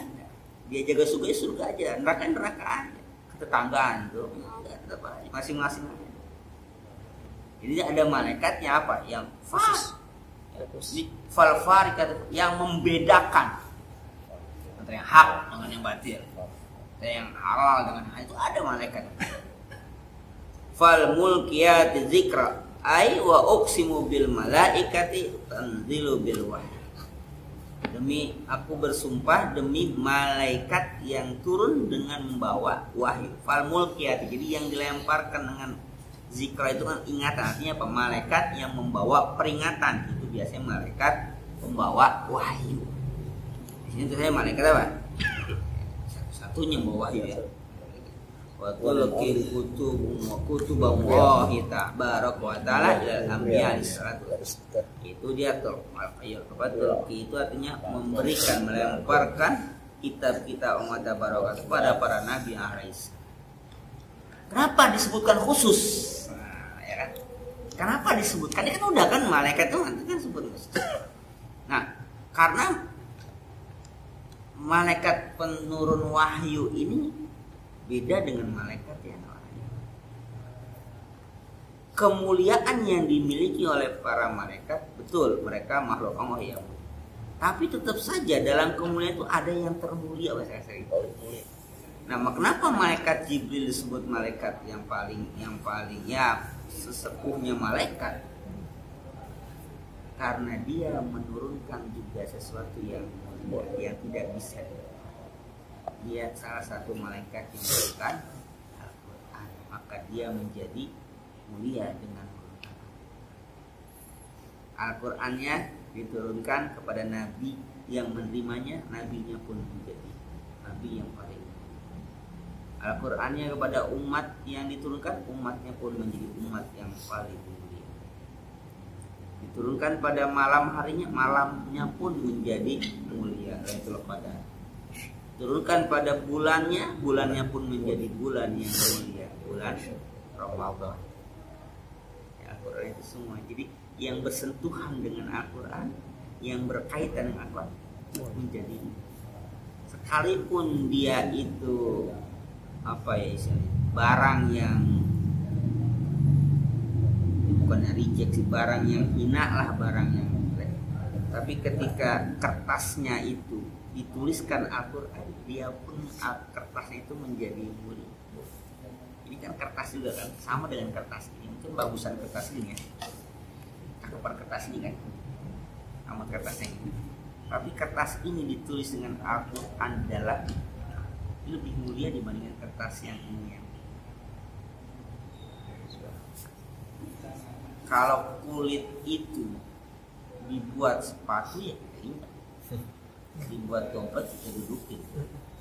ada. Dia jaga surga aja, neraka aja. Tetanggaan tuh masing-masing aja. Jadi ada malaikatnya apa? Yang falfarikat yang membedakan antara yang hak dengan yang batil, antara yang halal dengan yang itu ada malaikat. Fal mulkiyat zikra ai wa uqsimu bil malaikati tanzilu bil wahyi. Demi aku bersumpah demi malaikat yang turun dengan membawa wahyu. Fal mulkiyat jadi yang dilemparkan dengan zikra itu kan ingatan, artinya apa? Malaikat yang membawa peringatan. Itu biasanya malaikat membawa wahyu. Di sini saya malaikat apa? Satu-satunya membawa wahyu ya. Wa tulqil kutubam wahi tabarak wa ta'ala ilal anbiya itu dia tuh tulqi itu artinya memberikan, melemparkan kitab-kitab Allah tabaraka kepada para nabi alaihi. Kenapa disebutkan khusus? Nah, ya kan? Kenapa disebutkan? Ini kan udah kan malaikat itu nanti kan sebut khusus. Nah, karena malaikat penurun wahyu ini beda dengan malaikat yang lain. Kemuliaan yang dimiliki oleh para malaikat, betul mereka makhluk Allah yang mulia. Tapi tetap saja dalam kemuliaan itu ada yang termulia bahasa saya. Nah, kenapa malaikat Jibril disebut malaikat yang paling ya sesepuhnya malaikat? Karena dia menurunkan juga sesuatu yang mulia, yang tidak bisa. Dia salah satu malaikat yang menurunkan Al-Quran, maka dia menjadi mulia dengan menurunkan Al-Qurannya diturunkan kepada nabi yang menerimanya, nabinya pun menjadi nabi yang paling mulia. Al-Qurannya kepada umat yang diturunkan, umatnya pun menjadi umat yang paling mulia. Diturunkan pada malam harinya, malamnya pun menjadi mulia. Lailatul Qadar. Turunkan pada bulannya, bulannya pun menjadi bulan yang mulia, bulan Ramadan. Ya, Al-Quran itu semua. Jadi yang bersentuhan dengan Al-Quran, yang berkaitan dengan Al-Quran menjadi, sekalipun dia itu apa ya istilahnya, barang yang bukan reject sih, barang yang hina lah, barang yang jelek. Tapi ketika kertasnya itu dituliskan Al-Quran, dia pun kertasnya itu menjadi mulia. Ini kan kertas juga kan, sama dengan kertas ini. Mungkin bagusan kertas ini ya, cakupan kertas ini kan, sama kertasnya ini. Tapi kertas ini ditulis dengan Al-Quran dalam, lebih mulia dibandingkan kertas yang ini. Kalau kulit itu dibuat sepatu ya kita ingat, dibuat dompet kita dudukin,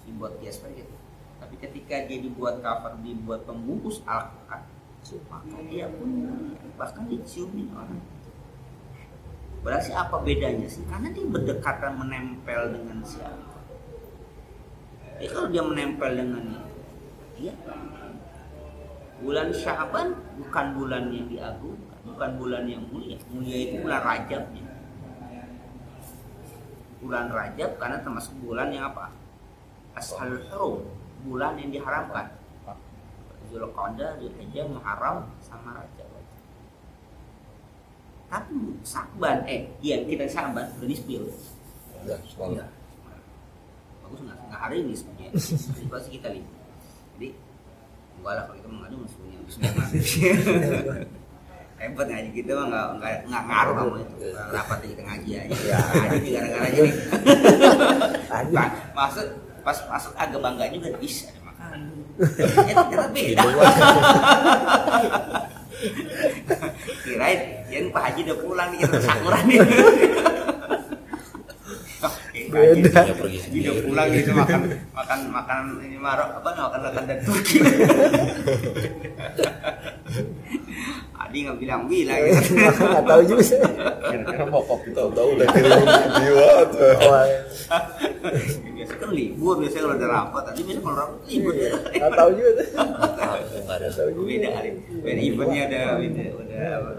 dibuat gesper gitu. Tapi ketika dia dibuat cover, dibuat pembungkus Al-Quran, maka dia pun bahkan diciumin orang. Berarti apa bedanya sih? Karena dia berdekatan, menempel dengan siapa. Kalau dia menempel dengan dia, bulan Sya'ban bukan bulan yang diagungkan, bukan bulan yang mulia. Mulia itu bulan Rajabnya. Bulan Rajab karena termasuk bulan yang apa? Ashhalul Hurum, bulan yang diharamkan. Zulqa'dah, Zulhijjah, Muharram sama Rajab. Tapi Sya'ban, kita Sya'ban udah nisbi. Ya, selalu. Bagus nggak hari ini sebenarnya. Pasti kita lihat. Jadi enggak lah kalau kita mengadu musuhnya hebat ngaji kita mah nggak ngaruh kamu itu rapat kita ngaji aja ngaji di gara-gara aja nih. Maksud pas masuk agak bangga juga bisa ada makan. Ternyata beda. Kirain yang Pak Haji udah pulang nih kita sakuran nih. Beda. Ya pergi Dia sendiri. udah pulang gitu makan ini Marok makan dan Turki. Adi nggak bilang gitu. Nggak tahu juga sih. Kira-kira mau kopi tahu-tahu udah kirim video tuh. Oh, Biasa kan libur biasanya kalau ada rapat. Tadi biasanya kalau rapat libur ya. nggak tahu juga tuh. Nggak ada. Beda hari. Beda eventnya udah apa?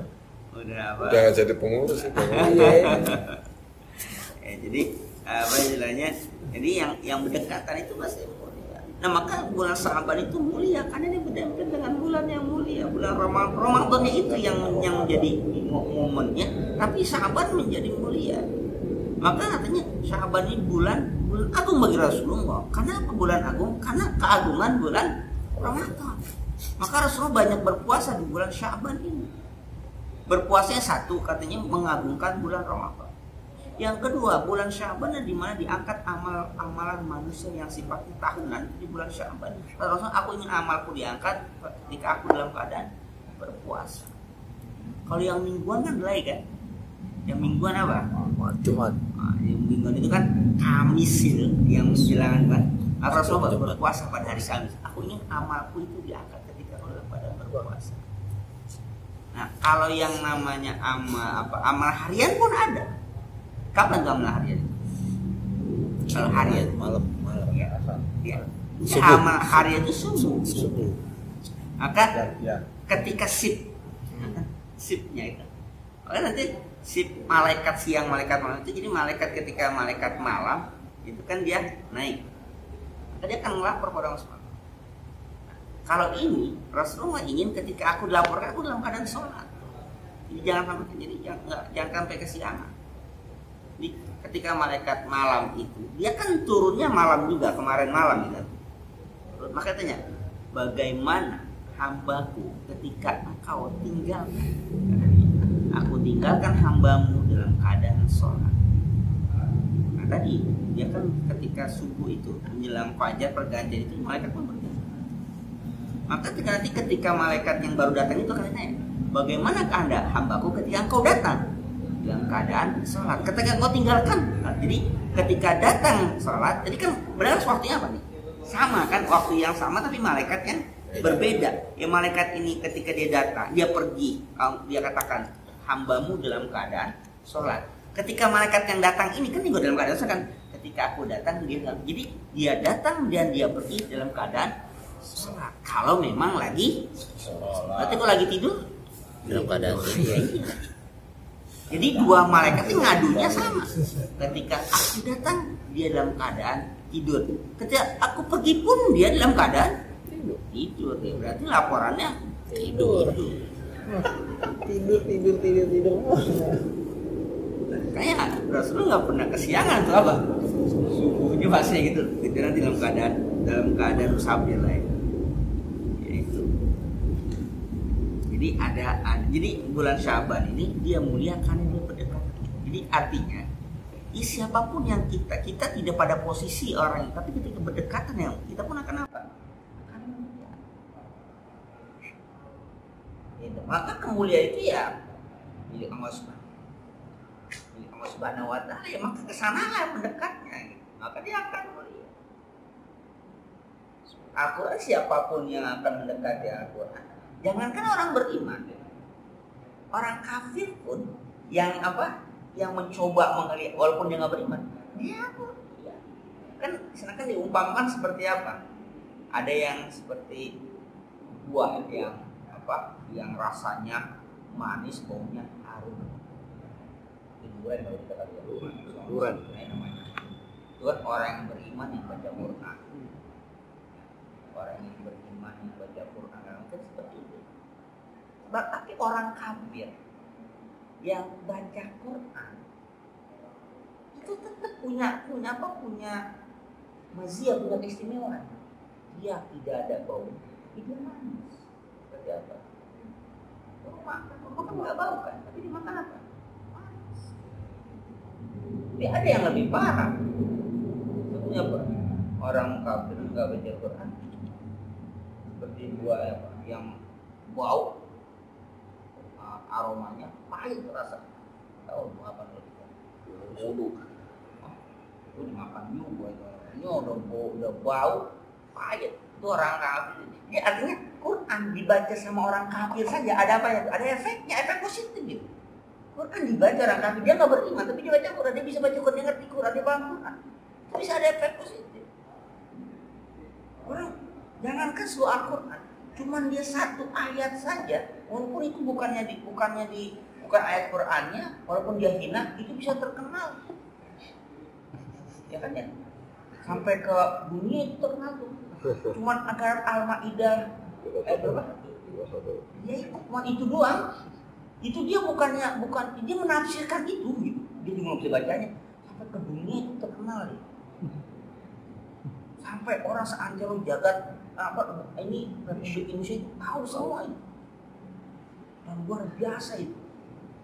Udah nggak jadi pengurus itu. Iya. Jadi apa istilahnya? Jadi yang berdekatan itu masih mulia. Nah maka bulan Sa'ban itu mulia karena dia berdempet dengan bulan yang mulia, bulan Ramadannya itu yang menjadi momennya, tapi Sa'ban menjadi mulia. Maka katanya Sa'ban ini bulan agung bagi Rasulullah. Karena apa bulan agung? Karena keagungan bulan Ramadan. Maka Rasulullah banyak berpuasa di bulan Sa'ban ini. Berpuasanya satu katanya mengagungkan bulan Ramadan. Yang kedua, bulan Sya'ban di mana diangkat amalan manusia yang sifatnya tahunan di bulan Sya'ban. Rasulullah, aku ingin amalku diangkat ketika aku dalam keadaan berpuasa. Kalau yang mingguan kan lain kan? Yang mingguan apa? Jumat. Nah, yang mingguan itu kan Kamis itu yang menjelang kan. Rasulullah berpuasa pada hari Kamis. Aku ingin amalku itu diangkat ketika aku dalam keadaan berpuasa. Nah, kalau yang namanya amal harian pun ada. Kapan kamu harian? Kalau harian Malam. ya. Subuh. Amal harian itu subuh. Maka Ya. ketika sipnya itu, nanti sip malaikat siang, malaikat malam itu jadi malaikat ketika malaikat malam itu kan dia naik. Maka dia akan melapor pada Rasulullah. Kalau ini Rasulullah ingin ketika aku dilaporkan aku dalam keadaan sholat. Jadi jangan sampai kesiangan. Jadi ketika malaikat malam itu dia kan turunnya malam juga kemarin malam gitu. Maka tanya bagaimana hambaku ketika engkau tinggalkan. Aku tinggalkan hambamu dalam keadaan sholat. Nah tadi dia kan ketika subuh itu menjelang fajar pergantian itu malaikat pun berganti. Maka ketika malaikat yang baru datang itu akan tanya bagaimana anda hambaku ketika engkau datang dalam keadaan sholat. Ketika kau tinggalkan, nah, jadi ketika datang sholat, jadi kan benar waktunya apa nih? Sama kan, waktu yang sama tapi malaikat yang berbeda. Ya malaikat ini ketika dia datang, dia pergi, dia katakan hambamu dalam keadaan sholat. Ketika malaikat yang datang ini kan juga dalam keadaan sholat kan. Ketika aku datang dia datang. Jadi dia datang dan dia pergi dalam keadaan sholat. Kalau memang lagi sholat. Berarti kalau lagi tidur Dalam keadaan iya. Jadi dua malaikat ini ngadunya sama. Ketika aku datang, dia dalam keadaan tidur. Ketika aku pergi pun dia dalam keadaan tidur. Ya, berarti laporannya tidur. Tidur. Kayaknya Rasulullah nggak pernah kesiangan tuh apa? Subuhnya pasti gitu. Tiduran dalam keadaan musafir lain. Ya itu. Jadi jadi bulan Sya'ban ini dia mulia karena dia berdekatan. Jadi artinya siapapun yang kita tidak pada posisi orang, tapi ketika berdekatan yang kita pun akan apa? Akan mulia. Itu. Maka kemuliaan itu ya milik Allah Subhanahu wa Ta'ala ya maka kesanalah mendekatnya. Gitu. Maka dia akan mulia. Al-Quran siapapun yang akan mendekati Al-Quran. Jangankan orang beriman, orang kafir pun yang mencoba mengelihat walaupun dia nggak beriman, dia pun ya. Kan sedangkan diumpamakan seperti apa? Ada yang seperti buah yang rasanya manis, baunya harum. Durian kalau kita katakan durian namanya. Itu kan orang yang beriman yang baca Quran. Orang yang beriman yang baca Quran kan seperti itu. Tapi orang kafir yang baca Quran itu tetap punya mazia, punya keistimewaan. Dia tidak ada bau, dia manis. Seperti apa? Makan nggak bau kan, tapi dimakan apa? Manis. Tapi ada yang lebih parah. Tentunya orang kafir nggak baca Quran seperti buah yang bau aromanya pahit terasa. Tahu mau apa lagi? Waduh, itu dimakan juga itu. Ini udah bau pahit. Itu orang kafir. Jadi artinya Quran dibaca sama orang kafir saja ada apa ya? Ada efeknya, efek positif gitu. Quran dibaca orang kafir, dia nggak beriman tapi dia baca Quran, dia bisa baca Quran, dia ngerti Quran, dia paham Quran. Itu bisa ada efek positif. Orang jangankan seluruh Al-Quran, cuman dia satu ayat saja, walaupun itu bukan ayat Qurannya, walaupun dia hina, itu bisa terkenal. Ya kan ya? Sampai ke dunia itu terkenal tuh. Cuman agar Al-Maidah berapa? Ya itu, cuman itu doang. Itu dia dia menafsirkan itu gitu. Dia juga nggak bisa bacanya. Sampai ke dunia itu terkenal ya. Sampai orang seantero jagat ini Republik Indonesia itu tahu semua itu. Dan luar biasa itu.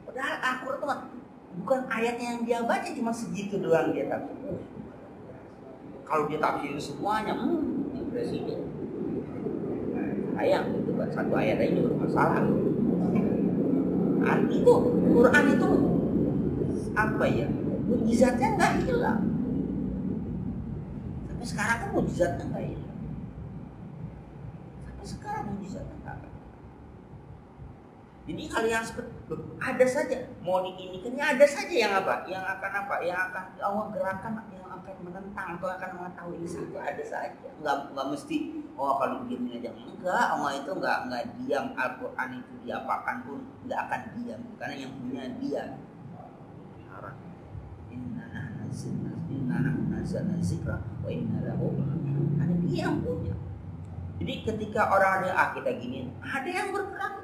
Padahal Al-Quran itu bukan ayatnya yang dia baca, cuma segitu doang dia tafsir. Kalau dia tafsirin semuanya, presiden. Sayang itu kan satu ayat aja bermasalah. Arti itu Quran itu apa ya? Mukjizatnya nggak hilang. Sampai sekarang kan mukjizatnya nggak hilang. Sampai sekarang mukjizatnya nggak hilang. Jadi kalau yang seperti ada saja mau diinikannya ada saja yang akan Allah gerakan yang akan menentang atau akan mengetahui ini saja ada saja. Nggak mesti kalau diam aja enggak. Allah itu nggak diam. Al-Quran itu diapakan pun nggak akan diam karena yang punya dia. Inna nazzalna dzikra wa inna lahu ada dia yang punya. Jadi ketika orang ada kita gini, ada yang bergerak.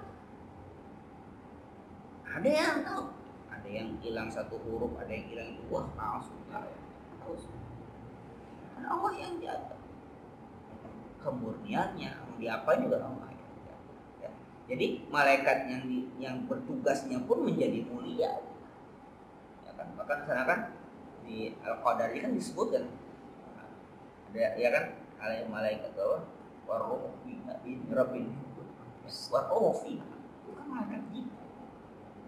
Ada yang tahu, ada yang hilang satu huruf, ada yang hilang itu, wah langsung tahu. Dan Allah yang jaga kemurniannya, mau diapain juga Allah yang jaga. Ya. Jadi malaikat yang bertugasnya pun menjadi mulia. Ya kan, bahkan sana kan di Al-Qadar kan disebutkan ada ya kan alai malaikat bahwa waruh fi rabbil waruh fi bukan malaikat gitu.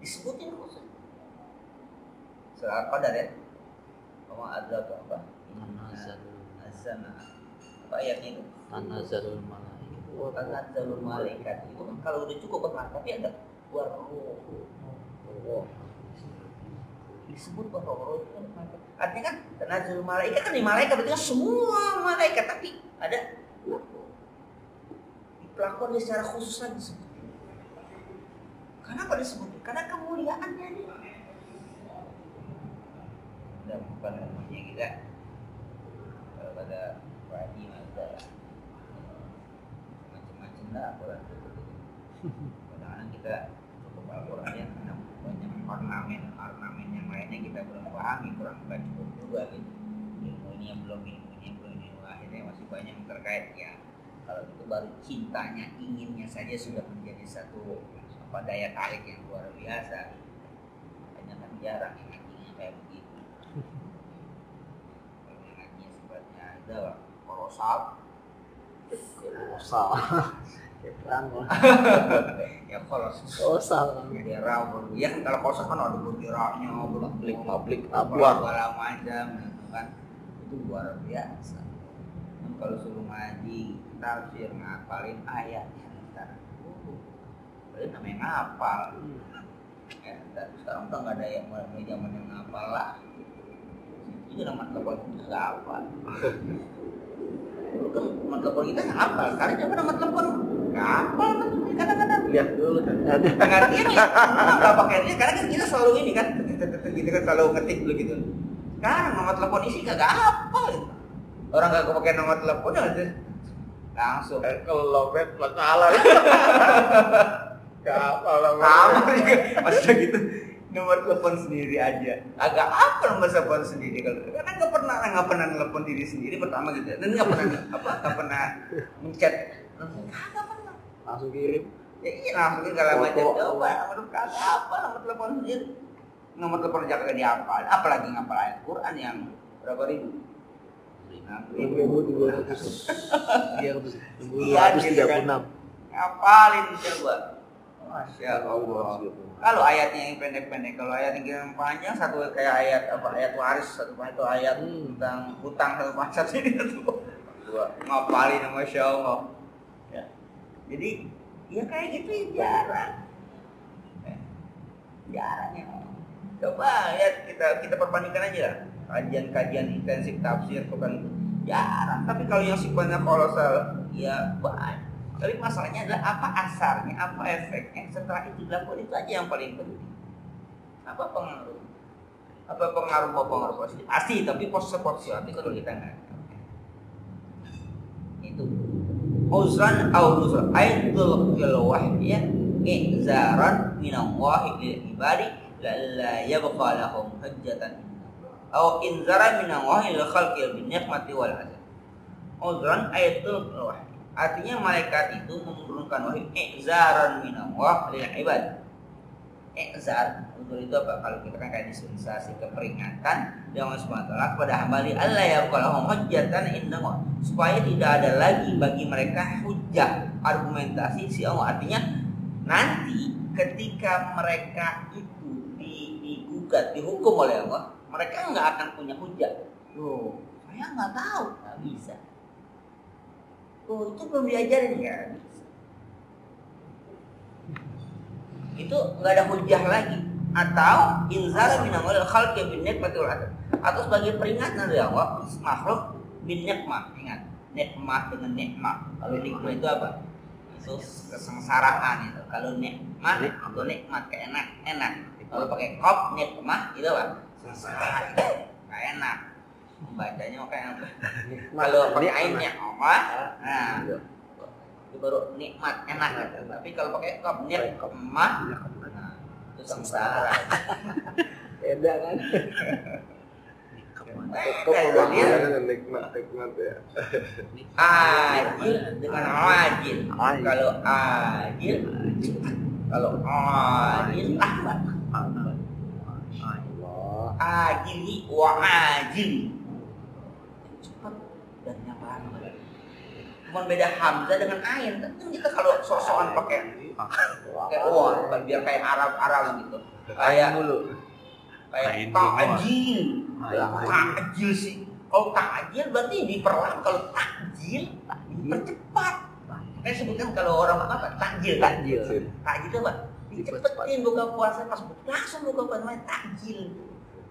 Disebutin khusus surah Al-Qadar ya. Kamu ada apa? Azana. Apa ayatnya itu? Tanazzalul malaikat. Itu kan kalau udah cukup benar, tapi ada waruh. Disebut waruh itu kan malaikat. Artinya kan tanazzalul malaikat kan di malaikat berarti kan semua malaikat, tapi ada diperlakukan secara khusus lagi disebut. Kenapa disebut? Karena kemuliaannya dia. Dan bukan namanya kita kalau pada wadi ada macam-macam lah Al-Quran itu. Kadang-kadang kita cukup Al-Quran yang banyak ornamen yang lainnya kita belum pahami, kurang cukup juga gitu. Ilmu ini yang belum akhirnya masih banyak yang terkait ya. Kalau itu baru cintanya, inginnya saja sudah menjadi satu daya tarik yang luar biasa. Banyak kan jarang yang ngajinya kayak begitu. Kalau yang ngajinya sifatnya ada kolosal. Ya kolosal. Dia raw. Ya kalau kolosal kan ada bergeraknya, publik segala macam gitu kan. Itu luar biasa. Kalau suruh ngaji, tafsir, ngapalin ayatnya ntar. Itu namanya ngapal. Ya, sekarang udah nggak ada yang mulai zaman yang ngapal lah. Itu nama telepon kita nggak hafal. Nama telepon kita nggak hafal. Sekarang coba nama telepon nggak hafal kan? Kadang-kadang lihat dulu kan. pengertian ya nggak pakai dia. Karena kan kita selalu ini kan, gitu kan selalu ngetik dulu gitu. Sekarang nama telepon isi nggak hafal. Orang nggak pakai nama teleponnya aja langsung. Kalau lobet salah. Gak apa lah. Sama juga. Maksudnya gitu. Nomor telepon sendiri aja. Agak apa nomor telepon sendiri kalau karena nggak pernah telepon diri sendiri pertama gitu. Dan nggak pernah mencet. Nggak pernah. Langsung kirim. Ya iya langsung kirim kalau macam coba nomor telepon sendiri. Nomor telepon jaga dihafal. Apalagi ngapal ayat Quran yang berapa ribu? 6.236. Ngapalin coba. Masya Allah. Kalau ayatnya yang pendek-pendek, kalau ayat yang panjang satu kayak ayat waris, satu itu ayat tentang hutang satu pasal ini tuh. Ngapalin Masya Allah. Ya. Jadi ya kayak gitu jarang. Jarang ya. Coba ya kita perbandingkan aja lah. Kajian-kajian intensif tafsir bukan itu jarang. Tapi kalau yang sifatnya kolosal ya banyak. Tapi masalahnya adalah apa asarnya, apa efeknya setelah itu dilakukan, itu aja yang paling penting. Apa pengaruh? Apa pengaruh positif? Pasti, tapi positif kalau kita nggak. Itu uzran au nuzran ayatul wahyi inzaran min Allah lil ibadi la yabqa lahum hujjatan au inzaran min Allah lil khalqi bin nikmati wal azab. Uzran ayatul wahyi artinya malaikat itu menurunkan wahyu inzaran min Allah lil ibadi. Izar untuk itu apa? Kalau kita kan kayak dispensasi keperingatan yang Allah Subhanahu wa taala kepada hamba-Nya Allah ya qalahum hujjatan indallah, supaya tidak ada lagi bagi mereka hujjah, argumentasi si Allah. Artinya nanti ketika mereka itu digugat, dihukum oleh Allah, mereka nggak akan punya hujjah. Loh, saya nggak tahu, nggak bisa. Oh, itu belum diajarin ya. Itu nggak ada hujjah lagi. Atau inzara min awal khalqi bin nikmati wal adab, atau sebagai peringatan dari Allah makhluk bin nikmah. Ingat, nikmah dengan nikmah. Kalau nikmah itu apa? Itu kesengsaraan itu. Kalau nikmah itu nikmat, enak. Kalau pakai qaf nikmah itu apa? Sengsara, nggak enak. Bacanya kayak apa? Kalau pakai ainnya apa? Nah, itu baru nikmat, enak. Tapi kalau pakai qaf nikmah, nah, itu sengsara. Beda kan? Nikmat ya. Ajil dengan ajil. Kalau ajil, kalau ajil lambat. Ajili wa ajili, cepat dan yang lambat. Cuma beda hamzah dengan ain. Kan kita kalau sosokan pakai biar kayak Arab gitu. Kayak ta'jil. Ta'jil sih. Kalau ta'jil berarti diperlahan. Kalau ta'jil dipercepat. Kayak sebutkan kalau orang apa? Ta'jil. Ta'jil itu apa? Dicepetin buka puasa, pas langsung buka puasa, main ta'jil.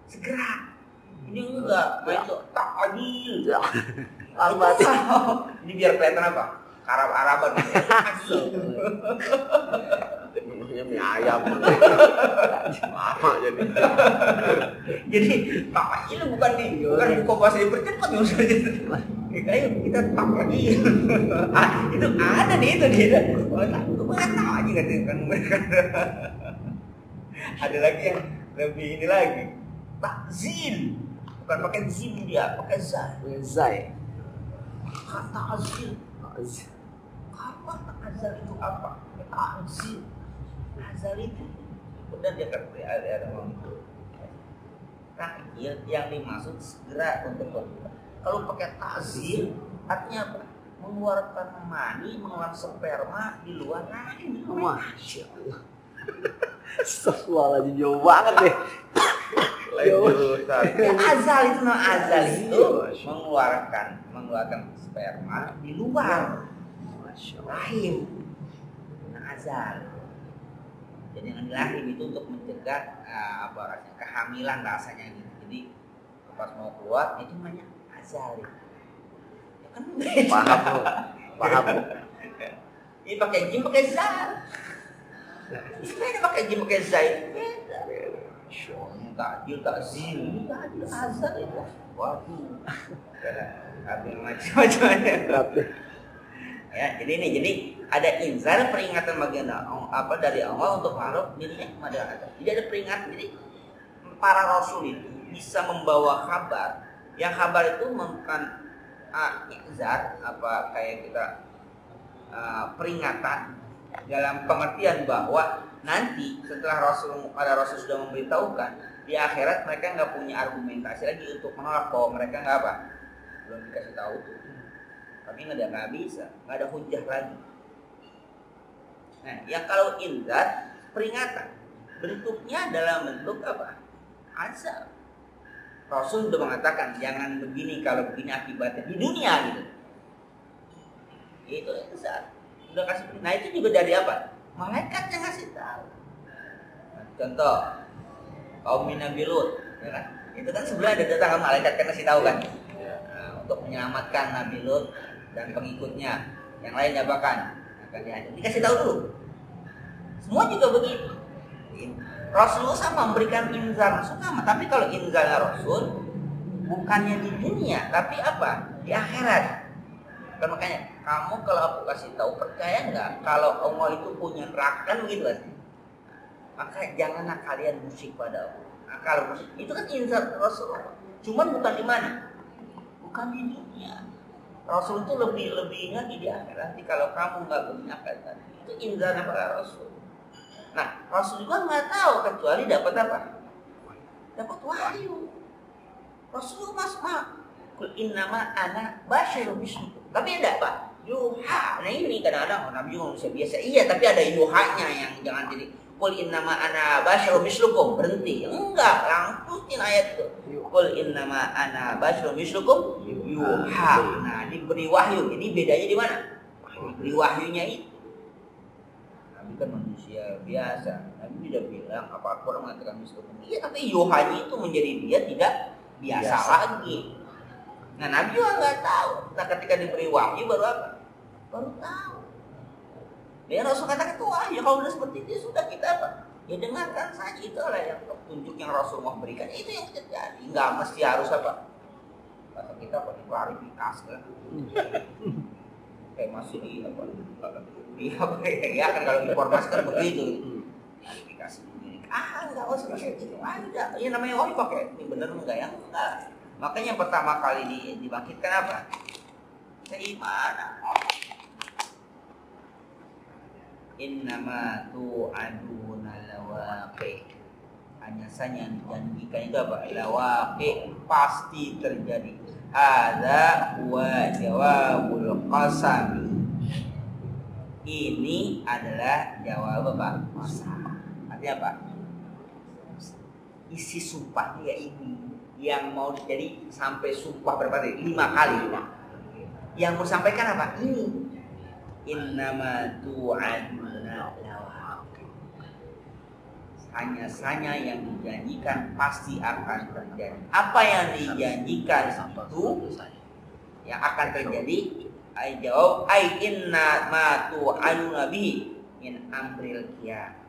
Segera. Ini enggak, main itu ta'jil. Lambat. Ini biar kelihatan apa? Arab-Araban gitu. Namanya mie ayam. Lama jadi. Jadi ta'jil bukan buka puasa dipercepat maksudnya. Ayo kita ta'jil. Itu ada nih itu dia. Itu bukan ta'jil kan mereka. Ada lagi yang lebih ini lagi. Takzil. Bukan pakai zin dia, pakai zai. Kata azil. Apa azal itu apa? Azil. Azal itu. Kemudian dia ada ngomong itu. Takjil yang dimaksud segera untuk berbuat. Kalau pakai takzil artinya apa? Mengeluarkan mani, mengeluarkan sperma di luar rahim. Masya Allah. Astagfirullahaladzim, jauh banget deh. Azal itu mengeluarkan sperma di luar rahim. Azal. Jadi yang di rahim itu untuk mencegah kehamilan rasanya gitu. Jadi pas mau keluar itu namanya azal. Ya kan Paham. Ini pakai jim pakai zal. Ini pakai jim pakai zal. Takjil, azal itu. Waduh. Ambil macam-macamnya. Ya, jadi ada inzar, peringatan bagian apa dari Allah untuk makhluk dirinya kepada azab. Jadi ada peringatan. Jadi para rasul itu bisa membawa kabar. Yang kabar itu bukan inzar apa kayak kita peringatan dalam pengertian bahwa nanti setelah para rasul sudah memberitahukan, di akhirat mereka nggak punya argumentasi lagi untuk menolak bahwa mereka nggak apa, belum dikasih tahu tuh. Tapi nggak bisa, nggak ada hujah lagi. Nah, yang kalau inzar peringatan, bentuknya dalam bentuk apa? Azab. Rasul sudah mengatakan jangan begini, kalau begini akibatnya di dunia gitu. Itu inzar. Udah kasih. Nah, itu juga dari apa? Malaikat yang ngasih tahu. Nah, contoh kaum Nabi Lut, ya kan? Itu kan sebelumnya ada datang malaikat kan kasih tahu kan? Nah, untuk menyelamatkan Nabi Lut dan pengikutnya. Yang lain apakan? Akan dihancurkan. Dikasih tahu dulu. Semua juga begitu. Rasulullah sama memberikan inzar sama, tapi kalau inzarnya Rasul bukannya di dunia, tapi apa? Di akhirat. Kan makanya kamu kalau aku kasih tahu percaya nggak kalau Allah itu punya neraka kan begitu kan? Maka janganlah kalian musyrik pada Allah. Nah, kalau musyrik itu kan inzar Rasulullah. Cuman bukan di mana? Bukan di dunia. Rasul itu lebih-lebihnya di akhirat. Nanti kalau kamu nggak punya akhirat, itu inzarnya para Rasul. Nah, Rasul juga nggak tahu kecuali dapat apa? Dapat wahyu. Rasul masuk kul innama ana basyarun mislukum. Tapi ada apa? Yuha. Nah ini kadang-kadang Nabi juga manusia biasa. Iya, tapi ada yuhanya yang jangan jadi kul innama ana basyarun mislukum. Berhenti. Enggak, lanjutin ayat itu. Kul innama ana basyarun mislukum yuha. Nah, diberi wahyu. Jadi bedanya di mana? Diberi wahyunya itu. Nabi kan manusia biasa. Nabi tidak bilang apa orang mengatakan mislukum. Iya, tapi yuhanya itu menjadi dia tidak biasa lagi. Nah, Nabi juga nggak tahu. Nah, ketika diberi wahyu baru apa? Baru tahu. Dia Rasul katakan itu wahyu. Kalau sudah seperti itu sudah kita apa? Ya dengarkan saja, itulah yang petunjuk yang Rasul mau berikan. Itu yang terjadi. Nggak mesti harus apa? Kata kita apa? Klarifikasi kan? Kayak masih di apa? Ya kan kalau informasi kan begitu. Klarifikasi. Enggak usah pakai itu. Ada. Ya namanya wahyu pakai. Ini benar enggak ya? Enggak. Makanya yang pertama kali dibangkitkan apa? Keimanan. Innama tu'aduna lawaqi. Hanya saja yang dijanjikan itu apa? Lawaqi, pasti terjadi. Hadza huwa jawabul qasam. Ini adalah jawab apa? Qasam. Artinya apa? Isi sumpahnya ya ini. Yang mau jadi sampai sumpah berapa kali? 5 kali. Yang mau sampaikan apa? Ini. Innama tu'aduna lawaqi. Hanya yang dijanjikan pasti akan terjadi. Apa yang dijanjikan itu yang akan terjadi? Ai jawab ai inna ma tu'aduna bihi min amril qiyamah.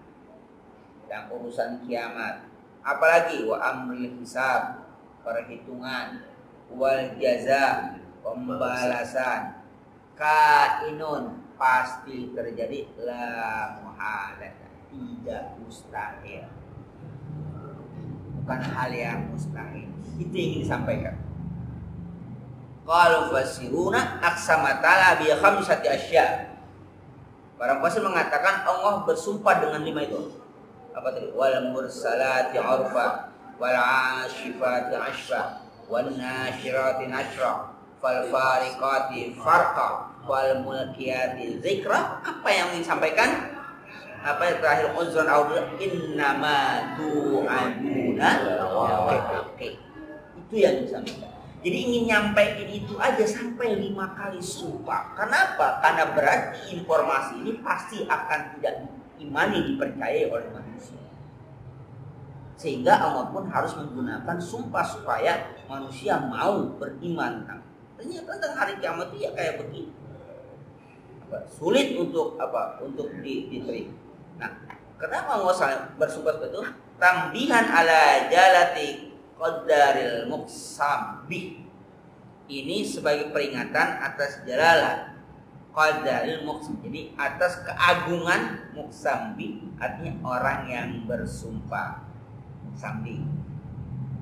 Dan urusan kiamat. Apalagi wa amril hisab, perhitungan, wal jaza, pembalasan, kainun, pasti terjadi, la muhalat, tidak mustahil, bukan hal yang mustahil. Itu yang ingin disampaikan. Qalu fasiruna aqsamatala bi khamsati asya. Para fasir mengatakan Allah bersumpah dengan 5 itu. Apa tadi? Wal mursalati urfa, wal ashifati ashfa, wan nashirati nashra, fal fariqati farqa, wal mulkiyati zikra. Apa yang disampaikan? Apa yang terakhir? Uzran audul innama tu'aduna. Oke. Itu yang disampaikan. Jadi ingin nyampaikan itu aja sampai 5 kali sumpah. Kenapa? Karena berarti informasi ini pasti akan tidak diimani, dipercayai oleh manusia. Sehingga Allah pun harus menggunakan sumpah supaya manusia mau beriman. Ternyata tentang hari kiamat itu ya kayak begini. Sulit untuk diterima. Nah, kenapa Allah bersumpah seperti itu? Tambihan ala jalati qadaril muqsam bih. Ini sebagai peringatan atas jalalah qadaril muqsam. Jadi atas keagungan muqsam bih, artinya orang yang bersumpah. Sambi.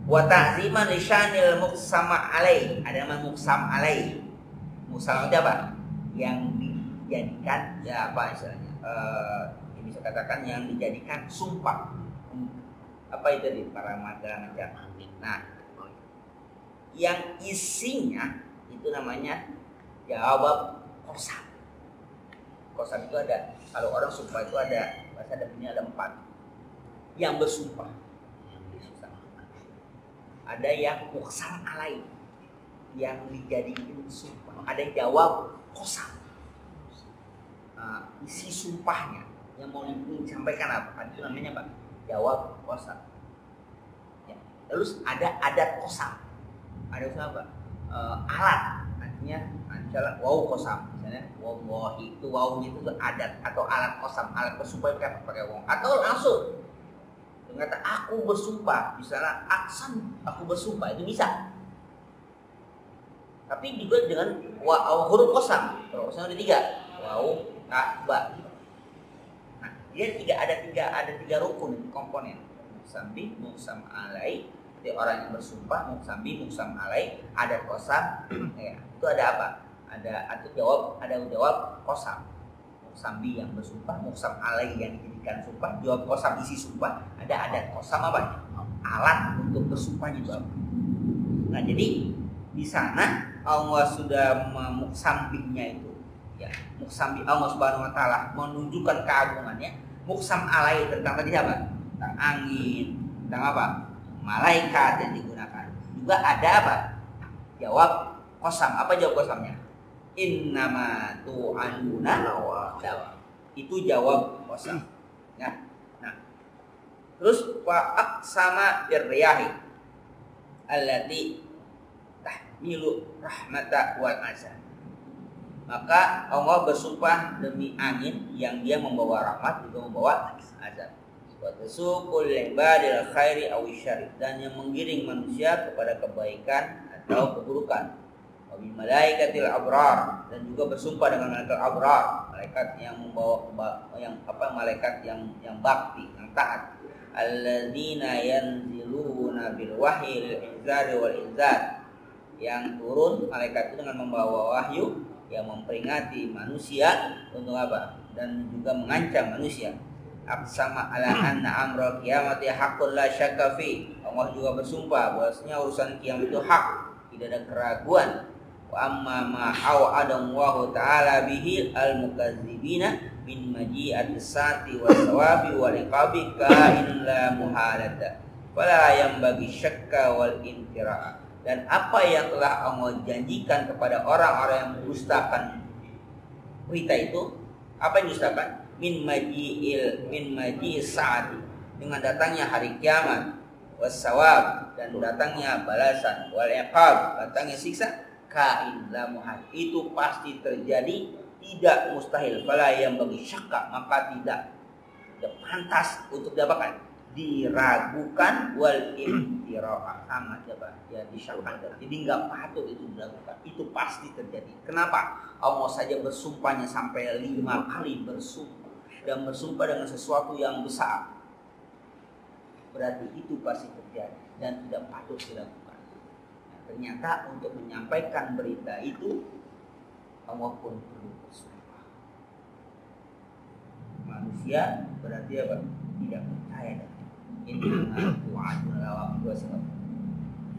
Wa ta'ziman li syanil muqsama alaih. Ada nama muqsam alaih. Muqsam itu apa? Yang dijadikan ya apa istilahnya? Bisa katakan yang dijadikan sumpah. Apa itu di para magang macam. Nah, yang isinya itu namanya jawab qasam. Qasam itu ada. Kalau orang sumpah itu ada, bahasa Arabnya ada 4. Yang bersumpah. Ada yang muqsam alai, yang dijadikan sumpah. Ada yang jawab qasam. Isi sumpahnya yang mau disampaikan apa? Itu namanya apa? Jawab qasam. Ya. Terus ada adat qasam. Ada apa? Alat. Artinya misalnya waw qasam. Misalnya wallahi itu wawnya itu adat atau alat qasam, alat bersumpah pakai waw. Atau langsung kata aku bersumpah, misalnya aksan aku bersumpah, itu bisa. Tapi juga dengan huruf qasam. Huruf qasam ada 3. Waw, ta, ba. Nah, dia ada tiga rukun komponen. Muqsam bi, muqsam alai. Jadi orang yang bersumpah, muqsam bi, muqsam alai, ada qasam. Ya, itu ada apa? Ada jawab qasam. Muqsam bi yang bersumpah, muqsam alai yang dijadikan sumpah, jawab qasam isi sumpah, ada adat qasam apa? Alat untuk bersumpahnya itu apa? Nah, jadi di sana Allah sudah muqsam binya itu, ya, muqsam bi Allah Subhanahu wa taala menunjukkan keagungannya. Muqsam alai tentang tadi apa? Tentang angin, tentang apa? Malaikat yang digunakan. Juga ada apa? Jawab qasam. Apa jawab qasamnya? Innama tu'anuna lawaqi. Itu jawab qasam. Ya. Nah. Terus wa aqsama birriyahi allati tahmilu rahmata wal azab. Maka Allah bersumpah demi angin yang dia membawa rahmat juga membawa azab. Wa tasuqul ibadil khairi aw syarri, dan yang menggiring manusia kepada kebaikan atau keburukan. Wabil malaikatil abrar, dan juga bersumpah dengan malaikat abrar, malaikat yang membawa malaikat yang bakti, yang taat. Alladzina yanziluna bil wahyi lil inzari wal inzar, yang turun malaikat itu dengan membawa wahyu yang memperingati manusia untuk apa? Dan juga mengancam manusia. Aqsama ala anna amra qiyamati haqqun la syakka fi. Allah juga bersumpah bahwasanya urusan kiamat itu hak, tidak ada keraguan. Wa amma ma wa'adallahu ta'ala bihi al-mukazzibina min maji'atis saati was sawabi wal iqabi ka'in la muhalata wala yanbaghi syakka wal intira'a. Dan apa yang telah Allah janjikan kepada orang-orang yang mendustakan berita itu, apa yang didustakan? Min maji'is saati, dengan datangnya hari kiamat, was sawab, dan datangnya balasan, wal iqab, datangnya siksa, kain la muhal, itu pasti terjadi, tidak mustahil. Fala yang bagi syakka, maka tidak pantas untuk didapatkan, diragukan, wal intira'a, sama siapa ya disyakkan, jadi nggak patut itu dilakukan, itu pasti terjadi. Kenapa? Allah saja bersumpahnya sampai 5 kali bersumpah, dan bersumpah dengan sesuatu yang besar, berarti itu pasti terjadi dan tidak patut dilakukan. Ternyata untuk menyampaikan berita itu Allah pun perlu bersumpah. Manusia berarti apa? Tidak percaya.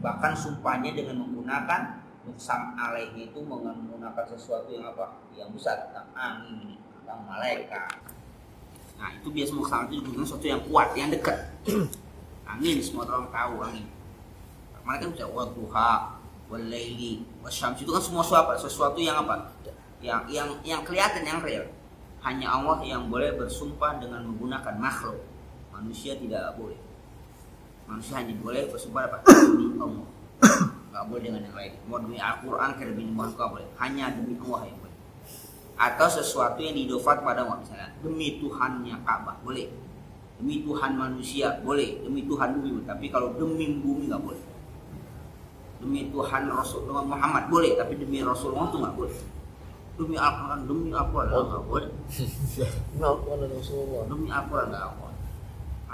Bahkan sumpahnya dengan menggunakan muqsam alaihi itu menggunakan sesuatu yang apa? Yang besar, tentang angin, tentang malaikat. Nah, itu biasa muqsam itu digunakan sesuatu yang kuat, yang dekat. Angin, semua orang tahu angin. Malaikat bisa wadduha, walaili, wasyams, itu kan semua sesuatu yang apa? Yang kelihatan, yang real. Hanya Allah yang boleh bersumpah dengan menggunakan makhluk. Manusia tidak boleh. Manusia hanya boleh bersumpah apa? Demi Allah. Enggak boleh dengan yang lain. Mau demi Al-Qur'an, demi makhluk boleh. Hanya demi Allah yang boleh. Atau sesuatu yang didofat pada Allah, misalnya demi Tuhannya Ka'bah boleh. Demi Tuhan manusia boleh. Demi Tuhan bumi, tapi kalau demi bumi enggak boleh. Demi Tuhan Rasulullah Muhammad boleh, tapi demi Rasulullah itu nggak boleh. Demi Al-Quran, nggak boleh. Demi Al-Quran nggak boleh.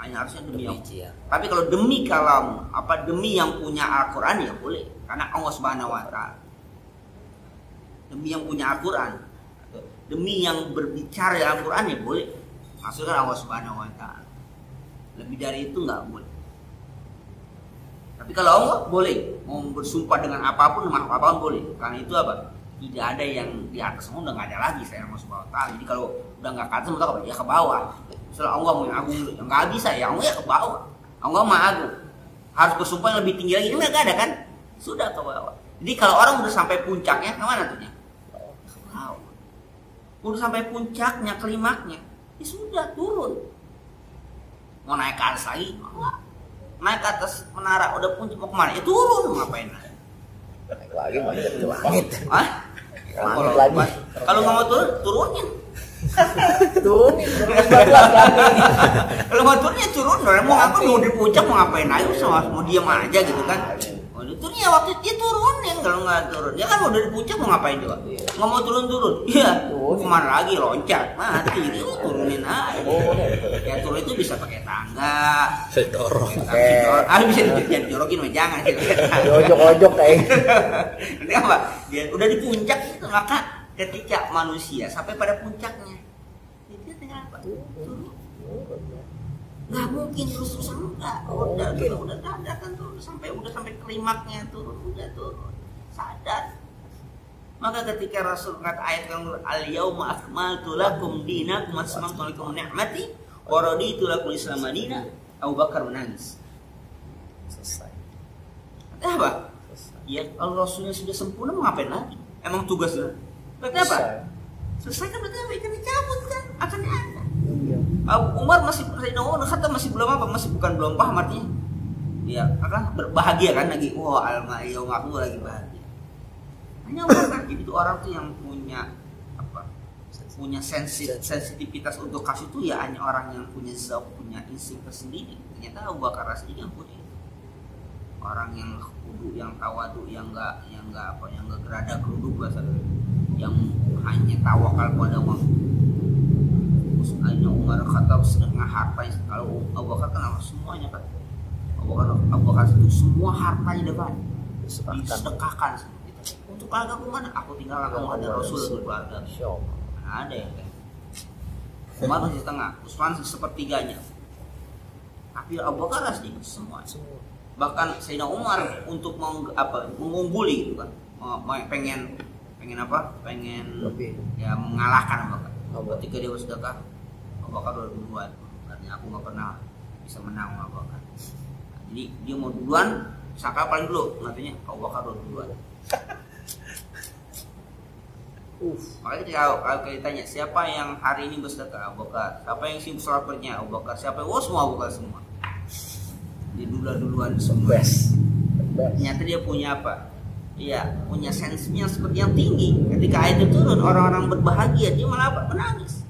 Hanya harusnya demi Allah. Tapi kalau demi kalam, demi yang punya Al-Quran ya boleh, karena Allah Subhanahu Wa Taala. Demi yang punya Al-Quran, demi yang berbicara Al-Quran ya boleh. Maksudnya Allah Subhanahu Wa Taala. Lebih dari itu nggak boleh. Tapi kalau Allah boleh, mau bersumpah dengan apapun boleh. Karena itu apa? tidak ada yang di atas semua, udah nggak ada lagi saya Allah Subhanahu wa taala. Jadi kalau udah nggak ke atas maka ya ke bawah. Misalnya Allah mau yang agung, yang nggak bisa ya Allah ya ke bawah. Allah Maha Agung. Harus bersumpah yang lebih tinggi lagi. Ini nggak ada kan? Sudah ke bawah. Jadi kalau orang udah sampai puncaknya, kemana tuh? Ke bawah. Udah sampai puncaknya, klimaknya, ya sudah turun. Mau naik ke atas lagi? Naik ke atas menara, udah puncak mau kemana? Ya turun, mau ngapain? Naik lagi manjat ke langit. Hah? Langit lagi. Kalau nggak mau turun, turunin. Turunin. Kalau mau turun ya turun. Mau ngapain? Mau di puncak mau ngapain? Ayo mau diam aja gitu kan? Mau turun ya waktu dia turunin. Kalau nggak turun, ya kan udah di puncak mau ngapain juga? Nggak mau turun. Iya. Kemana lagi loncat? Mati. Itu turunin aja. Ya turun itu bisa pakai tangga. Dorong. Bisa dijorokin mah jangan. Ojok-ojok kayak. Nanti apa? Dia udah di puncak itu, maka ketika manusia sampai pada puncaknya, dia tinggal apa? Turun. Nggak mungkin terus-terusan enggak. Udah ada kan turun udah sampai klimaknya turun, udah turun. Sadar. Maka ketika Rasul kata ayat yang al-yauma akmaltu lakum dinakum wa atmamtu alaikum ni'mati wa raditu lakum al-islam madina, Abu Bakar menangis. Selesai. Kata apa? Ya kalau Rasulnya sudah sempurna mau ngapain lagi? Emang tugasnya? Berarti apa? Selesai kan berarti apa? Ikan dicabut kan? Akan ada. Umar masih kata masih belum apa? Masih belum paham artinya. Ya akan berbahagia kan lagi. Wah al-ma'iyyah aku lagi bahagia. Hanya orang jadi itu orang tuh yang punya apa? Punya sensitivitas untuk kasih itu ya hanya orang yang punya zauq, punya insting tersendiri. Ternyata Abu Bakar As-Siddiq yang punya itu. Orang yang kudu, yang tawadu, yang enggak gerada geruduk bahasanya, yang hanya tawakal pada Allah. Hanya Umar kata setengah harta, kalau Abu Bakar kan semuanya kan. Abu Bakar itu semua hartanya depan disedekahkan. Untuk keluarga aku mana? Aku tinggal kamu ada Rasul berkeluarga. Ada ya kan? Umar masih setengah, Utsman sepertiganya. Tapi Abu Bakar sedikit semua. Bahkan Sayyidina Umar untuk mengungguli gitu kan, pengen ya mengalahkan Abu Bakar. Ketika dia bersedekah, Abu Bakar udah duluan. Katanya aku nggak pernah bisa menang Abu Bakar. Jadi dia mau duluan, Saka paling dulu, katanya Abu Bakar udah duluan. Makanya kalau ditanya siapa yang hari ini bersedekah, Abu Bakar. Siapa yang sibuk sholat bernya, Abu Bakar. Siapa yang semua Abu Bakar semua. Dia duluan semua. Ternyata dia punya apa? Iya, punya sensinya seperti yang tinggi. Ketika ayat itu turun, orang-orang berbahagia, dia malah apa? Menangis.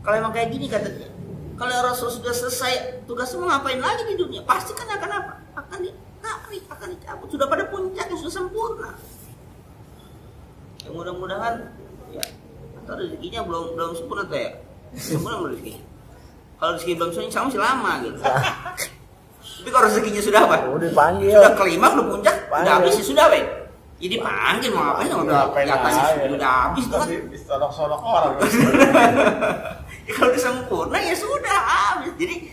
Kalau emang kayak gini kata dia, kalau Rasul sudah selesai tugasnya mau ngapain lagi di dunia? Pasti kan akan apa? Akan dicabut. Sudah pada puncaknya, sudah sempurna. Ya mudah-mudahan ya, atau rezekinya belum sempurna tuh ya. Sempurna belum rezekinya. Kalau rezeki belum sempurna, insya Allah masih lama gitu. Tapi kalau rezekinya sudah apa? Udah dipanggil. Sudah kelima, udah puncak, udah habis ya sudah, Bang. Jadi panggil mau ngapain? Udah habis tuh kan. Disodok-sodok orang. Ya, kalau udah sempurna ya sudah habis. Jadi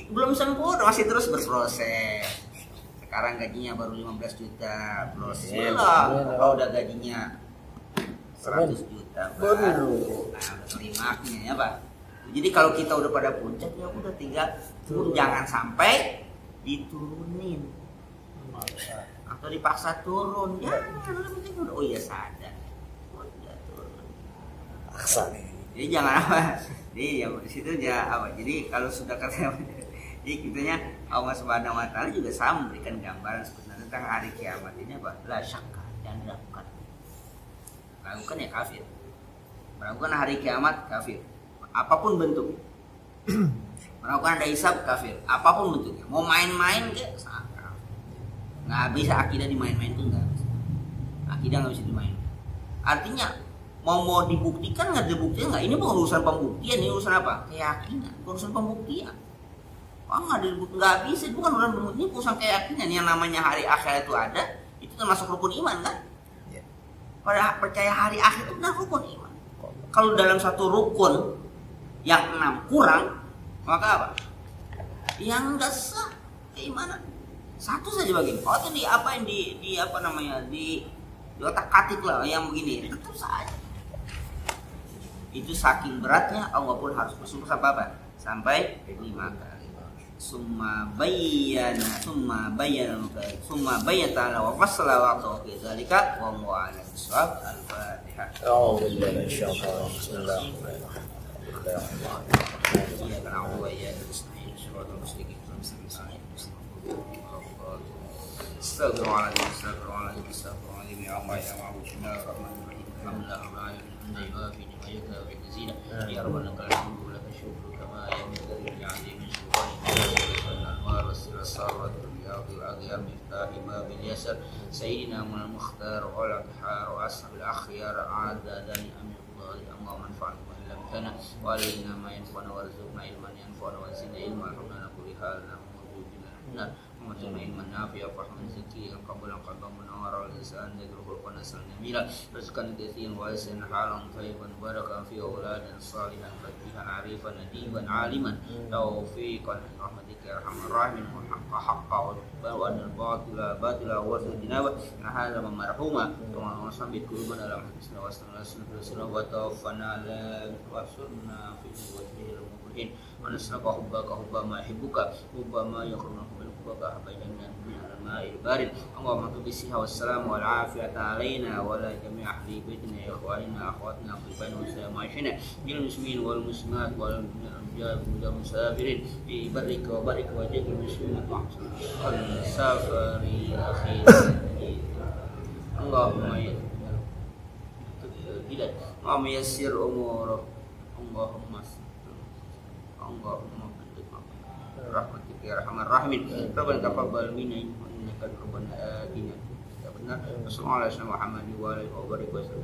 belum sempurna, masih terus berproses. Sekarang gajinya baru 15 juta, proses belum. Kalau udah gajinya 100 juta baru. Nah, klimaknya ya Pak. Jadi kalau kita udah pada puncak ya udah tinggal turun, jangan sampai diturunin atau dipaksa turun. Jangan, udah penting udah oh iya sadar. Udah turun. Paksa nih. Jadi jangan apa. Jadi ya di situ ya apa. Jadi kalau sudah kata jadi kitanya Allah Subhanahu wa taala juga sama memberikan gambaran sebenarnya tentang hari kiamat ini apa? La syakka, jangan dilakukan. Lakukan ya kafir. Melakukan hari kiamat kafir. Apapun bentuk. Melakukan ada hisab kafir. Apapun bentuknya. Mau main-main ke salah. Nggak bisa akidah dimain-main itu nggak bisa. Akidah nggak bisa dimain. Artinya mau dibuktikan nggak dibuktikan nggak? Ini bukan urusan pembuktian, ini urusan apa? Keyakinan. Urusan pembuktian. Nggak bisa. Itu bukan urusan pembuktian, ini urusan keyakinan. Yang namanya hari akhir itu ada, itu termasuk rukun iman kan? Pada percaya hari akhir itu benar rukun iman. Kalau dalam satu rukun yang 6 kurang, maka apa? Yang enggak sah keimanan. Satu saja bagi. Oh itu di apa yang di apa namanya? diotak-atik lah yang begini, tetap saja. Itu saking beratnya Allah pun harus bersumpah sampai apa? Sampai 5 kali. Summa bayyana ta'ala wa fassala wa fi dzalika wa huwa 'ala as-shawab. Al-Fatihah. Oh, insyaallah. Bismillahirrahmanirrahim. Iyyaka na'budu wa iyyaka nasta'in. Shiratal mustaqim. Astagfirullahaladzim ya Allah ya Allah. Bismillahirrahmanirrahim. Alhamdulillah ya rabbana lakal hamdu wa lakal syukru kama yanbaghi li 'azimi sultanika wal anwar was-sirasar wal riyadil adhiyar miftahi babil yasar sayyidina Muhammad Mukhtar wal athhar wa ashabil akhyar adadani amin Allah manfa'an wa lam kana wa alayna ma yanfa'una warzuqna ilman yanfa'una wa zidna ilman wa kulli halna mawjudina ومتنا علما نافعا فهما زكيا قبلا قلبا منورا ولسانا ذكره ونسلا جميلا رزقا كثيرا واسعا حالا طيبا مباركا في اولادا صالحا فقيها عريفا نديبا عالما توفيقا من رحمتك يا ارحم الراحمين والحق حقا وان الباطل باطلا واجتنابه هذا مرحوما كما وصبت قلوبنا على حسن واستغفرنا وتوفنا لا وصرنا في وجهه المبين ونسلك حبك حب ما يحبك حب ما يكرهه وبقى بيننا من الماء البارد اللهم اكتب بالصحة والسلام والعافية علينا وعلى جميع أهل بيتنا يا إخواننا أخواتنا في بين وسامعنا للمسلمين والمسلمات والأنبياء والمسافرين في برك وبرك وجيك المسلمين السافر الأخير اللهم يسر أموره اللهم rahmatik ya arhamar rahimin. Rabbana taqabbal minna innaka rabbana atina ya benar. Wassalamualaikum warahmatullahi wabarakatuh.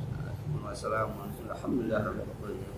Wassalamualaikum warahmatullahi wabarakatuh.